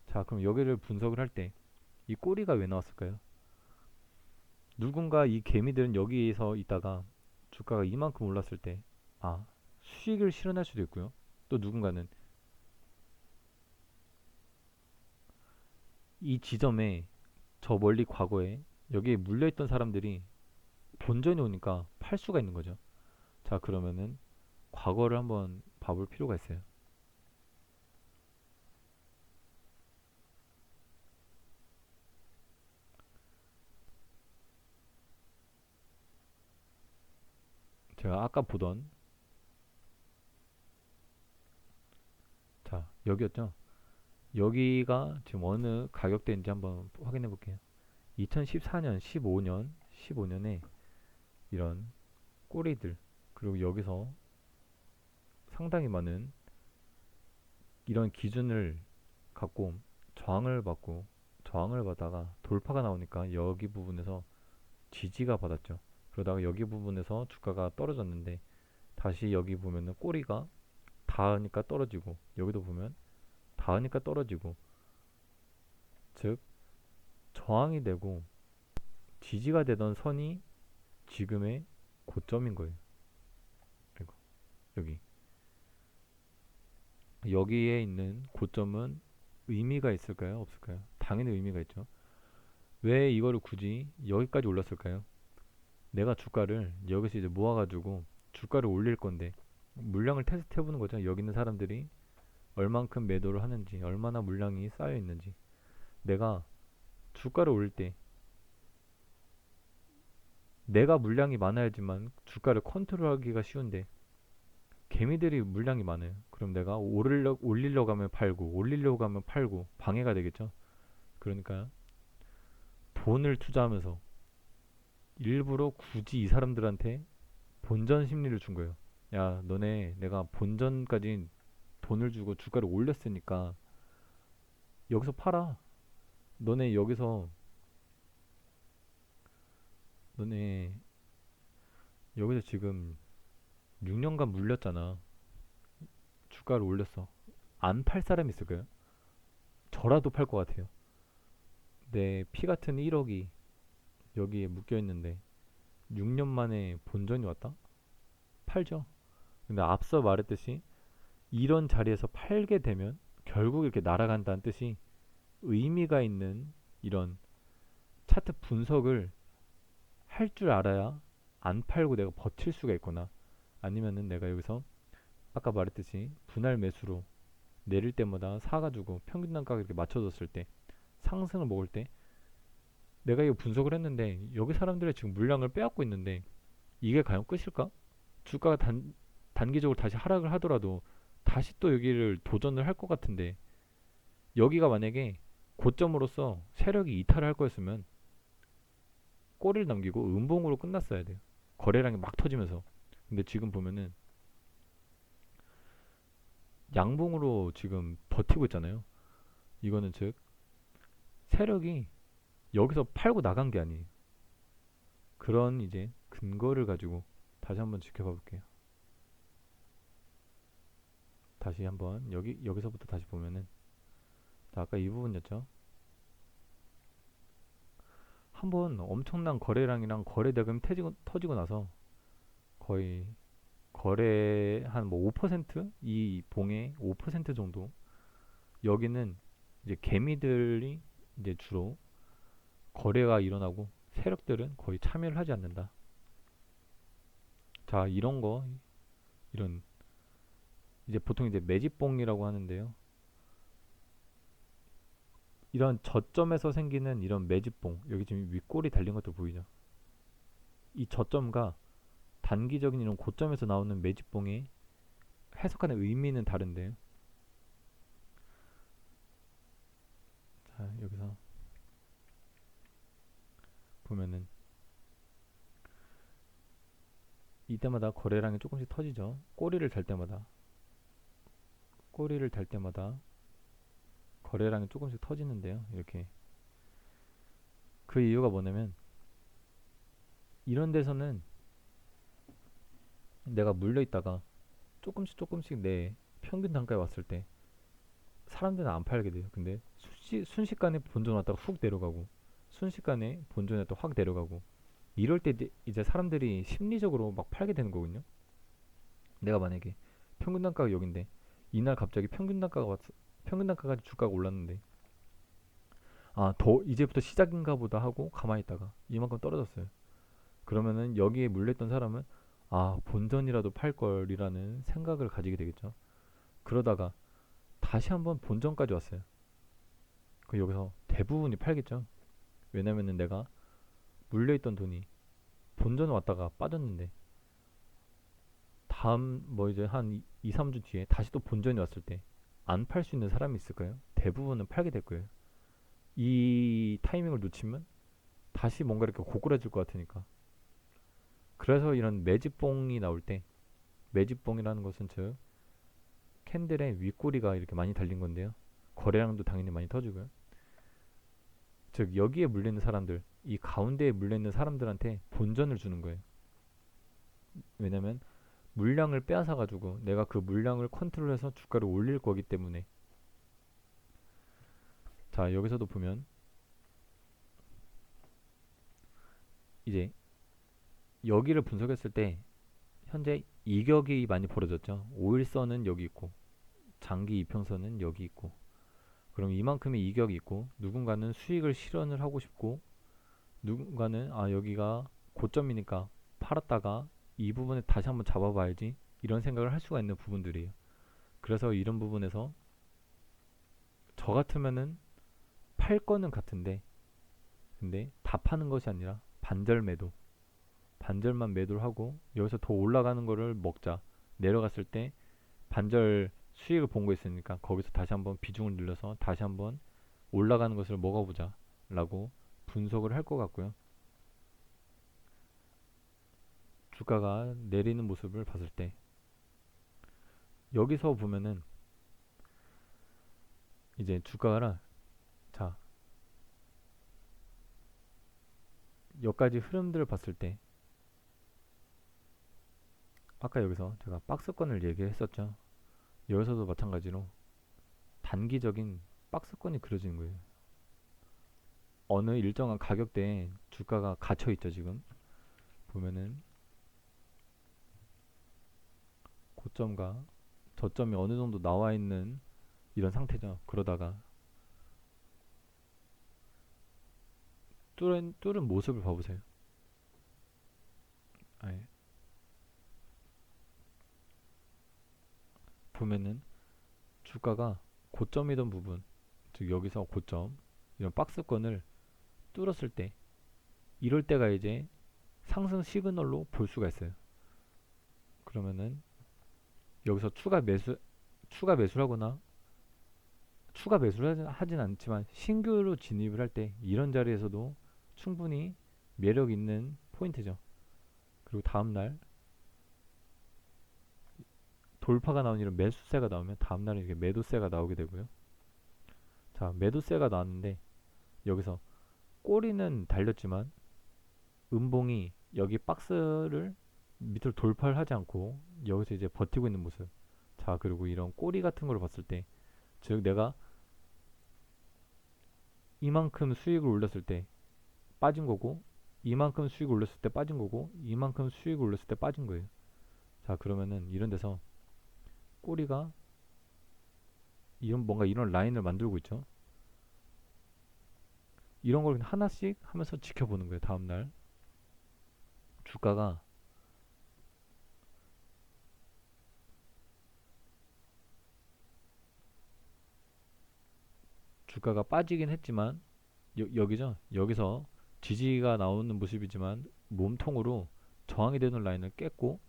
자, 그럼 여기를 분석을 할 때 이 꼬리가 왜 나왔을까요? 누군가 이 개미들은 여기에서 있다가 주가가 이만큼 올랐을 때, 아, 수익을 실현할 수도 있고요. 또 누군가는 이 지점에, 저 멀리 과거에 여기에 물려있던 사람들이 본전이 오니까 팔 수가 있는 거죠. 자, 그러면은 과거를 한번 봐볼 필요가 있어요. 제가 아까 보던, 자, 여기였죠. 여기가 지금 어느 가격대인지 한번 확인해 볼게요. 2014년, 15년에 이런 꼬리들, 그리고 여기서 상당히 많은 이런 기준을 갖고 저항을 받다가 돌파가 나오니까 여기 부분에서 지지가 받았죠. 그러다가 여기 부분에서 주가가 떨어졌는데, 다시 여기 보면은 꼬리가 닿으니까 떨어지고, 여기도 보면 닿으니까 떨어지고, 즉 저항이 되고 지지가 되던 선이 지금의 고점인 거예요. 그리고 여기, 여기에 있는 고점은 의미가 있을까요? 없을까요? 당연히 의미가 있죠. 왜 이거를 굳이 여기까지 올렸을까요? 내가 주가를 여기서 이제 모아가지고 주가를 올릴 건데, 물량을 테스트 해보는 거죠. 여기 있는 사람들이 얼만큼 매도를 하는지, 얼마나 물량이 쌓여 있는지. 내가 주가를 올릴 때 내가 물량이 많아야지만 주가를 컨트롤하기가 쉬운데, 개미들이 물량이 많아요. 그럼 내가 올리려고 하면 팔고, 올리려고 하면 팔고, 방해가 되겠죠. 그러니까 돈을 투자하면서 일부러 굳이 이 사람들한테 본전 심리를 준 거예요. 야, 너네 내가 본전까지 돈을 주고 주가를 올렸으니까 여기서 팔아. 너네 여기서 너네 여기서 지금 6년간 물렸잖아. 주가를 올렸어. 안 팔 사람 있을까요? 저라도 팔 것 같아요. 내 피 같은 1억이 여기에 묶여 있는데 6년 만에 본전이 왔다? 팔죠. 근데 앞서 말했듯이 이런 자리에서 팔게 되면 결국 이렇게 날아간다는 뜻이, 의미가 있는 이런 차트 분석을 할 줄 알아야 안 팔고 내가 버틸 수가 있거나, 아니면은 내가 여기서 아까 말했듯이 분할 매수로 내릴 때마다 사가지고 평균 단가를 이렇게 맞춰줬을 때, 상승을 먹을 때 내가 이거 분석을 했는데 여기 사람들의 지금 물량을 빼앗고 있는데 이게 과연 끝일까? 주가가 단기적으로 다시 하락을 하더라도 다시 또 여기를 도전을 할 것 같은데, 여기가 만약에 고점으로서 세력이 이탈을 할 거였으면 꼬리를 남기고 음봉으로 끝났어야 돼요. 거래량이 막 터지면서. 근데 지금 보면은 양봉으로 지금 버티고 있잖아요. 이거는 즉 세력이 여기서 팔고 나간 게 아니에요. 그런 이제 근거를 가지고 다시 한번 지켜봐 볼게요. 다시 한번 여기서부터 다시 보면은 아까 이 부분이었죠. 한번 엄청난 거래량이랑 거래 대금이 터지고 나서 거의 거래 한 뭐 5%? 이 봉의 5% 정도. 여기는 이제 개미들이 이제 주로 거래가 일어나고 세력들은 거의 참여를 하지 않는다. 자, 이런 이제 보통 이제 매집봉이라고 하는데요. 이런 저점에서 생기는 이런 매집봉, 여기 지금 윗골이 달린 것도 보이죠? 이 저점과 단기적인 이런 고점에서 나오는 매집봉의 해석하는 의미는 다른데요. 자, 여기서 보면은 이때마다 거래량이 조금씩 터지죠. 꼬리를 달 때마다 거래량이 조금씩 터지는데요. 이렇게 그 이유가 뭐냐면 이런 데서는 내가 물려 있다가 조금씩 내 평균 단가에 왔을 때 사람들은 안 팔게 돼요. 근데 순식간에 본전 왔다가 훅 내려가고 순식간에 본전에 또 확 내려가고 이럴 때 이제 사람들이 심리적으로 막 팔게 되는 거거든요. 내가 만약에 평균 단가가 여긴데 이날 갑자기 평균 단가가 주가가 올랐는데 더 이제부터 시작인가 보다 하고 가만히 있다가 이만큼 떨어졌어요. 그러면은 여기에 물렸던 사람은 본전이라도 팔 걸이라는 생각을 가지게 되겠죠. 그러다가 다시 한번 본전까지 왔어요. 그 여기서 대부분이 팔겠죠. 왜냐면은 내가 물려있던 돈이 본전 왔다가 빠졌는데 다음 뭐 이제 한 2, 3주 뒤에 다시 또 본전이 왔을 때 안 팔 수 있는 사람이 있을까요? 대부분은 팔게 될 거예요. 이 타이밍을 놓치면 다시 뭔가 이렇게 고꾸라질 것 같으니까. 그래서 이런 매집봉이 나올 때 매집봉이라는 것은 즉 캔들의 윗꼬리가 이렇게 많이 달린 건데요. 거래량도 당연히 많이 터지고요. 즉 여기에 물리는 사람들, 이 가운데에 물려있는 사람들한테 본전을 주는 거예요. 왜냐면 물량을 빼앗아 가지고 내가 그 물량을 컨트롤해서 주가를 올릴 거기 때문에. 자, 여기서도 보면 이제 여기를 분석했을 때 현재 이격이 많이 벌어졌죠. 5일선은 여기 있고 장기 이평선은 여기 있고, 그럼 이만큼의 이격이 있고 누군가는 수익을 실현을 하고 싶고 누군가는 여기가 고점이니까 팔았다가 이 부분에 다시 한번 잡아봐야지 이런 생각을 할 수가 있는 부분들이에요. 그래서 이런 부분에서 저 같으면은 팔 거는 같은데 근데 다 파는 것이 아니라 반절만 매도를 하고 여기서 더 올라가는 거를 먹자. 내려갔을 때 반절 수익을 본 거 있으니까 거기서 다시 한번 비중을 늘려서 다시 한번 올라가는 것을 먹어보자 라고 분석을 할 것 같고요. 주가가 내리는 모습을 봤을 때 여기서 보면은 이제 주가가 자 여기까지 흐름들을 봤을 때 아까 여기서 제가 박스권을 얘기했었죠. 여기서도 마찬가지로 단기적인 박스권이 그려지는 거예요. 어느 일정한 가격대에 주가가 갇혀 있죠. 지금 보면은 고점과 저점이 어느 정도 나와 있는 이런 상태죠. 그러다가 뚫은 모습을 봐보세요. 아예. 보면은 주가가 고점이던 부분, 즉 여기서 고점 이런 박스권을 뚫었을 때 이럴 때가 이제 상승 시그널로 볼 수가 있어요. 그러면은 여기서 추가 매수를 하거나 추가 매수를 하진 않지만 신규로 진입을 할 때 이런 자리에서도 충분히 매력 있는 포인트죠. 그리고 다음날 돌파가 나온 이런 매수세가 나오면 다음날에 이렇게 매도세가 나오게 되고요. 자, 매도세가 나왔는데 여기서 꼬리는 달렸지만 음봉이 여기 박스를 밑으로 돌파를 하지 않고 여기서 이제 버티고 있는 모습. 자, 그리고 이런 꼬리 같은 걸 봤을 때, 즉 내가 이만큼 수익을 올렸을 때 빠진 거고, 이만큼 수익을 올렸을 때 빠진 거고, 이만큼 수익을 올렸을 때 빠진 거예요. 자, 그러면은 이런 데서 꼬리가 이런 뭔가 이런 라인을 만들고 있죠. 이런 걸 하나씩 하면서 지켜보는 거예요. 다음날 주가가 빠지긴 했지만 여기죠. 여기서 지지가 나오는 모습이지만 몸통으로 저항이 되는 라인을 깼고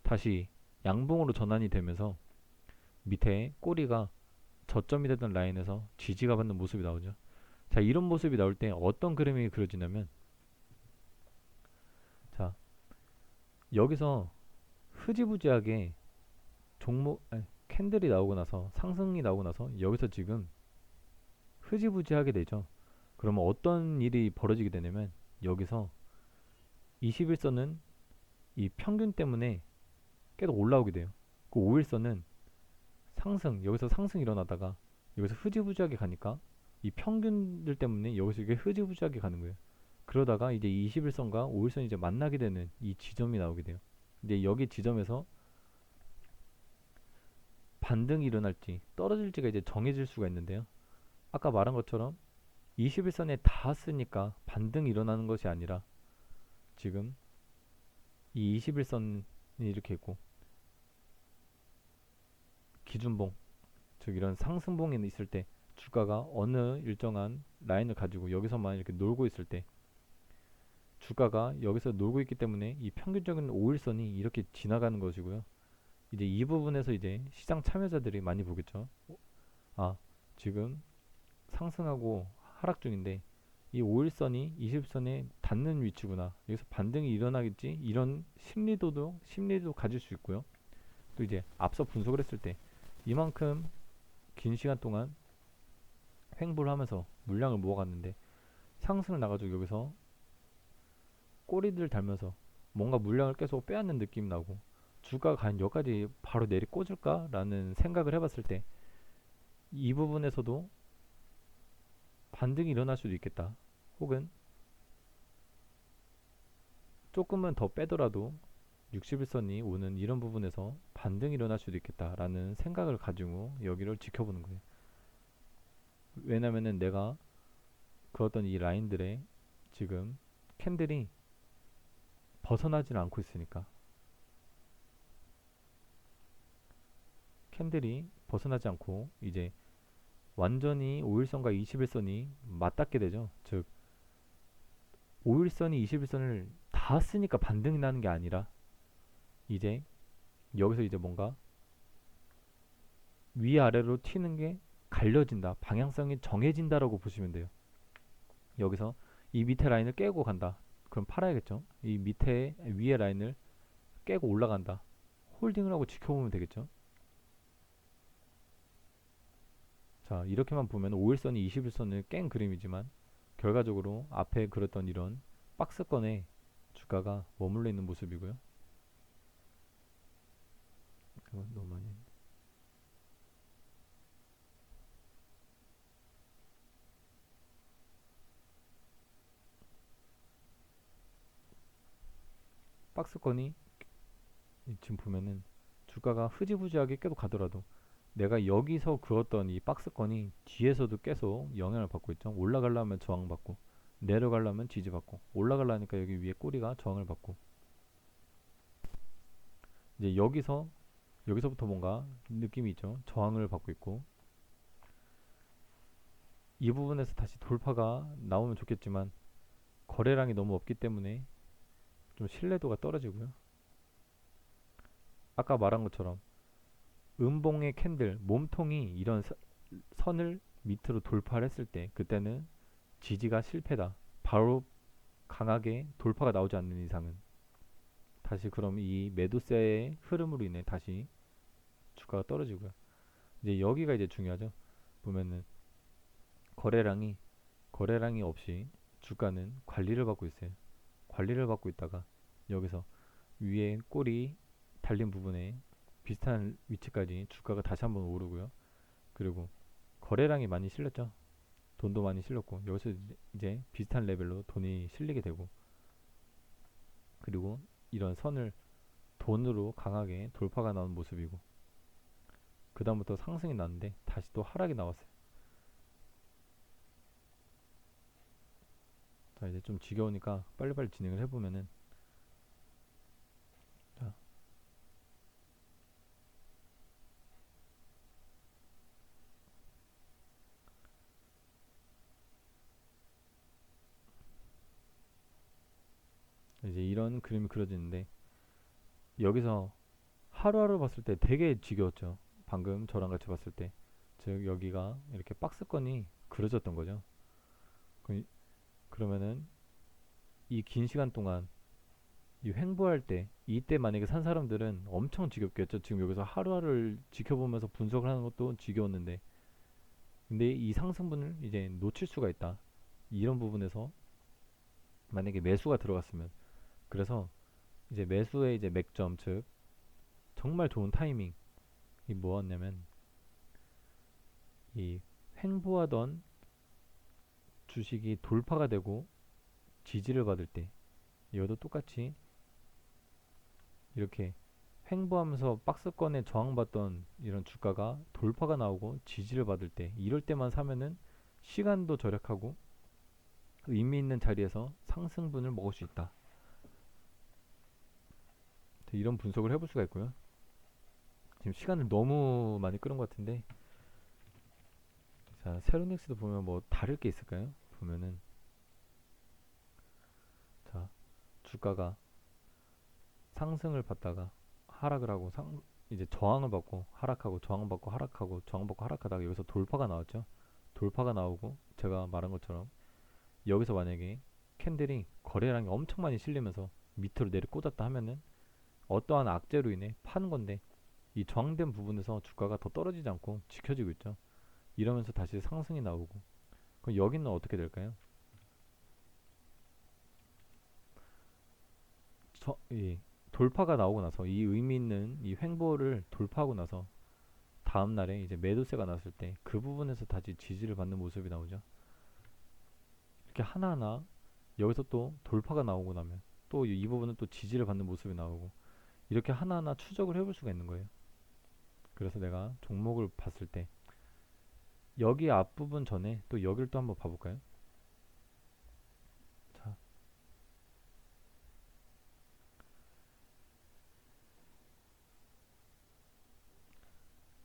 다시 양봉으로 전환이 되면서 밑에 꼬리가 저점이 되던 라인에서 지지가 받는 모습이 나오죠. 자, 이런 모습이 나올 때 어떤 그림이 그려지냐면, 자, 여기서 흐지부지하게 캔들이 나오고 나서 상승이 나오고 나서 여기서 지금 흐지부지하게 되죠. 그러면 어떤 일이 벌어지게 되냐면 여기서 21선은 이 평균 때문에 계속 올라오게 돼요. 그 5일선은 여기서 상승 일어나다가 여기서 흐지부지하게 가니까 이 평균들 때문에 여기서 이게 흐지부지하게 가는 거예요. 그러다가 이제 21선과 5일선이 이제 만나게 되는 이 지점이 나오게 돼요. 근데 여기 지점에서 반등이 일어날지 떨어질지가 이제 정해질 수가 있는데요. 아까 말한 것처럼 21선에 닿았으니까 반등이 일어나는 것이 아니라 지금 이 21선이 이렇게 있고 기준봉, 즉 이런 상승봉이 있을 때 주가가 어느 일정한 라인을 가지고 여기서만 이렇게 놀고 있을 때 주가가 여기서 놀고 있기 때문에 이 평균적인 5일선이 이렇게 지나가는 것이고요. 이제 이 부분에서 이제 시장 참여자들이 많이 보겠죠. 아, 지금 상승하고 하락 중인데 이 5일선이 20선에 닿는 위치구나. 여기서 반등이 일어나겠지. 이런 심리도 가질 수 있고요. 또 이제 앞서 분석을 했을 때 이만큼 긴 시간 동안 횡보를 하면서 물량을 모아갔는데 상승을 나가지고 여기서 꼬리들 달면서 뭔가 물량을 계속 빼앗는 느낌이 나고 주가가 과연 여기까지 바로 내리 꽂을까? 라는 생각을 해봤을 때 이 부분에서도 반등이 일어날 수도 있겠다. 혹은 조금은 더 빼더라도 60일선이 오는 이런 부분에서 반등이 일어날 수도 있겠다라는 생각을 가지고 여기를 지켜보는 거예요. 왜냐면은 내가 그었던 이 라인들의 지금 캔들이 벗어나지는 않고 있으니까 캔들이 벗어나지 않고 이제 완전히 5일선과 21선이 맞닿게 되죠. 즉 5일선이 21선을 닿았으니까 반등이 나는 게 아니라 이제 여기서 이제 뭔가 위아래로 튀는 게 갈려진다. 방향성이 정해진다라고 보시면 돼요. 여기서 이 밑에 라인을 깨고 간다. 그럼 팔아야겠죠. 이 밑에 위에 라인을 깨고 올라간다. 홀딩을 하고 지켜보면 되겠죠. 자, 이렇게만 보면 5일선이 21선을 깬 그림이지만 결과적으로 앞에 그렸던 이런 박스권에 주가가 머물러 있는 모습이고요. 너무 많이 박스권이 지금 보면은 주가가 흐지부지하게 계속 가더라도 내가 여기서 그었던 이 박스권이 뒤에서도 계속 영향을 받고 있죠. 올라가려면 저항받고 내려가려면 지지받고 올라가려니까 여기 위에 꼬리가 저항을 받고 이제 여기서부터 뭔가 느낌이 있죠. 저항을 받고 있고 이 부분에서 다시 돌파가 나오면 좋겠지만 거래량이 너무 없기 때문에 좀 신뢰도가 떨어지고요. 아까 말한 것처럼 음봉의 캔들 몸통이 이런 선을 밑으로 돌파를 했을 때 그때는 지지가 실패다. 바로 강하게 돌파가 나오지 않는 이상은 다시 그럼 이 매도세의 흐름으로 인해 다시 주가가 떨어지고요. 이제 여기가 이제 중요하죠. 보면은 거래량이 거래량이 없이 주가는 관리를 받고 있어요. 관리를 받고 있다가 여기서 위에 꼬리 달린 부분에 비슷한 위치까지 주가가 다시 한번 오르고요. 그리고 거래량이 많이 실렸죠. 돈도 많이 실렸고 여기서 이제 비슷한 레벨로 돈이 실리게 되고, 그리고 이런 선을 돈으로 강하게 돌파가 나온 모습이고, 그 다음부터 상승이 났는데 다시 또 하락이 나왔어요. 자, 이제 좀 지겨우니까 빨리빨리 진행을 해보면은, 자, 이제 이런 그림이 그려지는데, 여기서 하루하루 봤을 때 되게 지겨웠죠. 방금 저랑 같이 봤을 때. 즉 여기가 이렇게 박스권이 그려졌던 거죠. 그- 그러면은 이 긴 시간 동안 이 횡보할 때, 이때 만약에 산 사람들은 엄청 지겹겠죠. 지금 여기서 하루하루를 지켜보면서 분석을 하는 것도 지겨웠는데, 근데 이 상승분을 이제 놓칠 수가 있다. 이런 부분에서 만약에 매수가 들어갔으면, 그래서 이제 매수의 이제 맥점, 즉 정말 좋은 타이밍이 뭐였냐면, 이 횡보하던 주식이 돌파가 되고 지지를 받을 때, 이것도 똑같이 이렇게 횡보하면서 박스권에 저항받던 이런 주가가 돌파가 나오고 지지를 받을 때, 이럴 때만 사면은 시간도 절약하고 의미 있는 자리에서 상승분을 먹을 수 있다. 이런 분석을 해볼 수가 있고요. 지금 시간을 너무 많이 끌은 것 같은데, 자, 세로닉스도 보면 뭐 다를 게 있을까요? 보면은, 자, 주가가 상승을 받다가 하락을 하고, 이제 저항을 받고 하락하고 저항을 받고 하락하고 저항받고 하락하다가 여기서 돌파가 나왔죠. 돌파가 나오고 제가 말한 것처럼 여기서 만약에 캔들이 거래량이 엄청 많이 실리면서 밑으로 내려 꽂았다 하면은 어떠한 악재로 인해 파는 건데, 이 저항된 부분에서 주가가 더 떨어지지 않고 지켜지고 있죠. 이러면서 다시 상승이 나오고, 그럼 여기는 어떻게 될까요? 이 돌파가 나오고 나서, 이 의미 있는 이 횡보를 돌파하고 나서 다음 날에 이제 매도세가 났을 때 그 부분에서 다시 지지를 받는 모습이 나오죠. 이렇게 하나하나 여기서 또 돌파가 나오고 나면 또 이 부분은 또 지지를 받는 모습이 나오고, 이렇게 하나하나 추적을 해볼 수가 있는 거예요. 그래서 내가 종목을 봤을 때 여기 앞부분 전에 또 여기를 또 한번 봐볼까요? 자,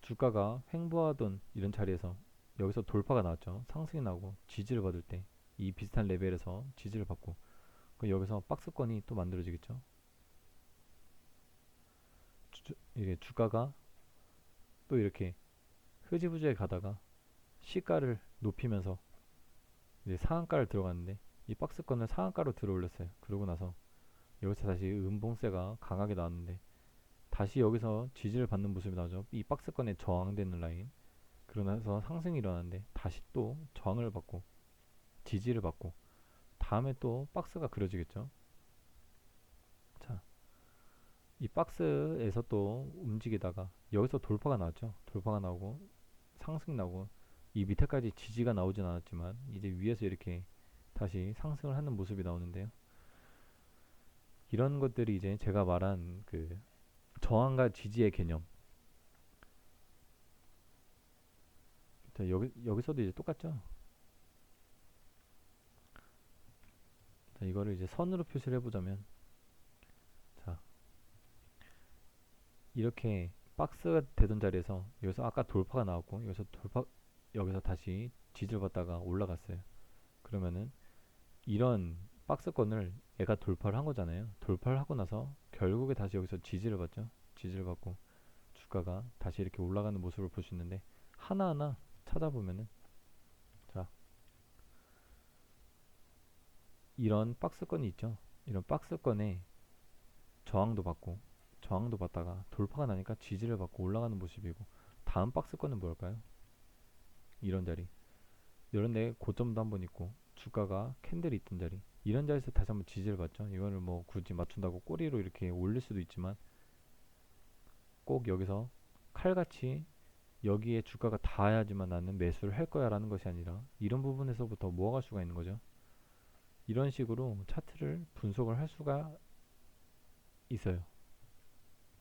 주가가 횡보하던 이런 자리에서 여기서 돌파가 나왔죠. 상승이 나고 지지를 받을 때 이 비슷한 레벨에서 지지를 받고, 그럼 여기서 박스권이 또 만들어지겠죠. 이게 주가가 또 이렇게 흐지부지하게 가다가 시가를 높이면서 이제 상한가를 들어갔는데, 이 박스권을 상한가로 들어 올렸어요. 그러고 나서 여기서 다시 음봉세가 강하게 나왔는데 다시 여기서 지지를 받는 모습이 나오죠. 이 박스권에 저항되는 라인. 그러고 나서 상승이 일어나는데 다시 또 저항을 받고 지지를 받고 다음에 또 박스가 그려지겠죠. 자, 이 박스에서 또 움직이다가 여기서 돌파가 나왔죠. 돌파가 나오고 상승이 나오고 이 밑에까지 지지가 나오진 않았지만 이제 위에서 이렇게 다시 상승을 하는 모습이 나오는데요. 이런 것들이 이제 제가 말한 그 저항과 지지의 개념. 자, 여기서도 이제 똑같죠. 자, 이거를 이제 선으로 표시를 해보자면, 자, 이렇게 박스가 되던 자리에서 여기서 아까 돌파가 나왔고 여기서 다시 지지를 받다가 올라갔어요. 그러면은 이런 박스권을 얘가 돌파를 한 거잖아요. 돌파를 하고 나서 결국에 다시 여기서 지지를 받죠. 지지를 받고 주가가 다시 이렇게 올라가는 모습을 볼 수 있는데, 하나하나 찾아보면은, 자, 이런 박스권이 있죠. 이런 박스권에 저항도 받고 저항도 받다가 돌파가 나니까 지지를 받고 올라가는 모습이고, 다음 박스권은 뭘까요? 이런 자리, 이런데 고점도 한번 있고 주가가 캔들이 있던 자리, 이런 자리에서 다시 한번 지지를 받죠. 이거를 뭐 굳이 맞춘다고 꼬리로 이렇게 올릴 수도 있지만, 꼭 여기서 칼같이 여기에 주가가 닿아야지만 나는 매수를 할 거야 라는 것이 아니라, 이런 부분에서부터 모아갈 수가 있는 거죠. 이런 식으로 차트를 분석을 할 수가 있어요.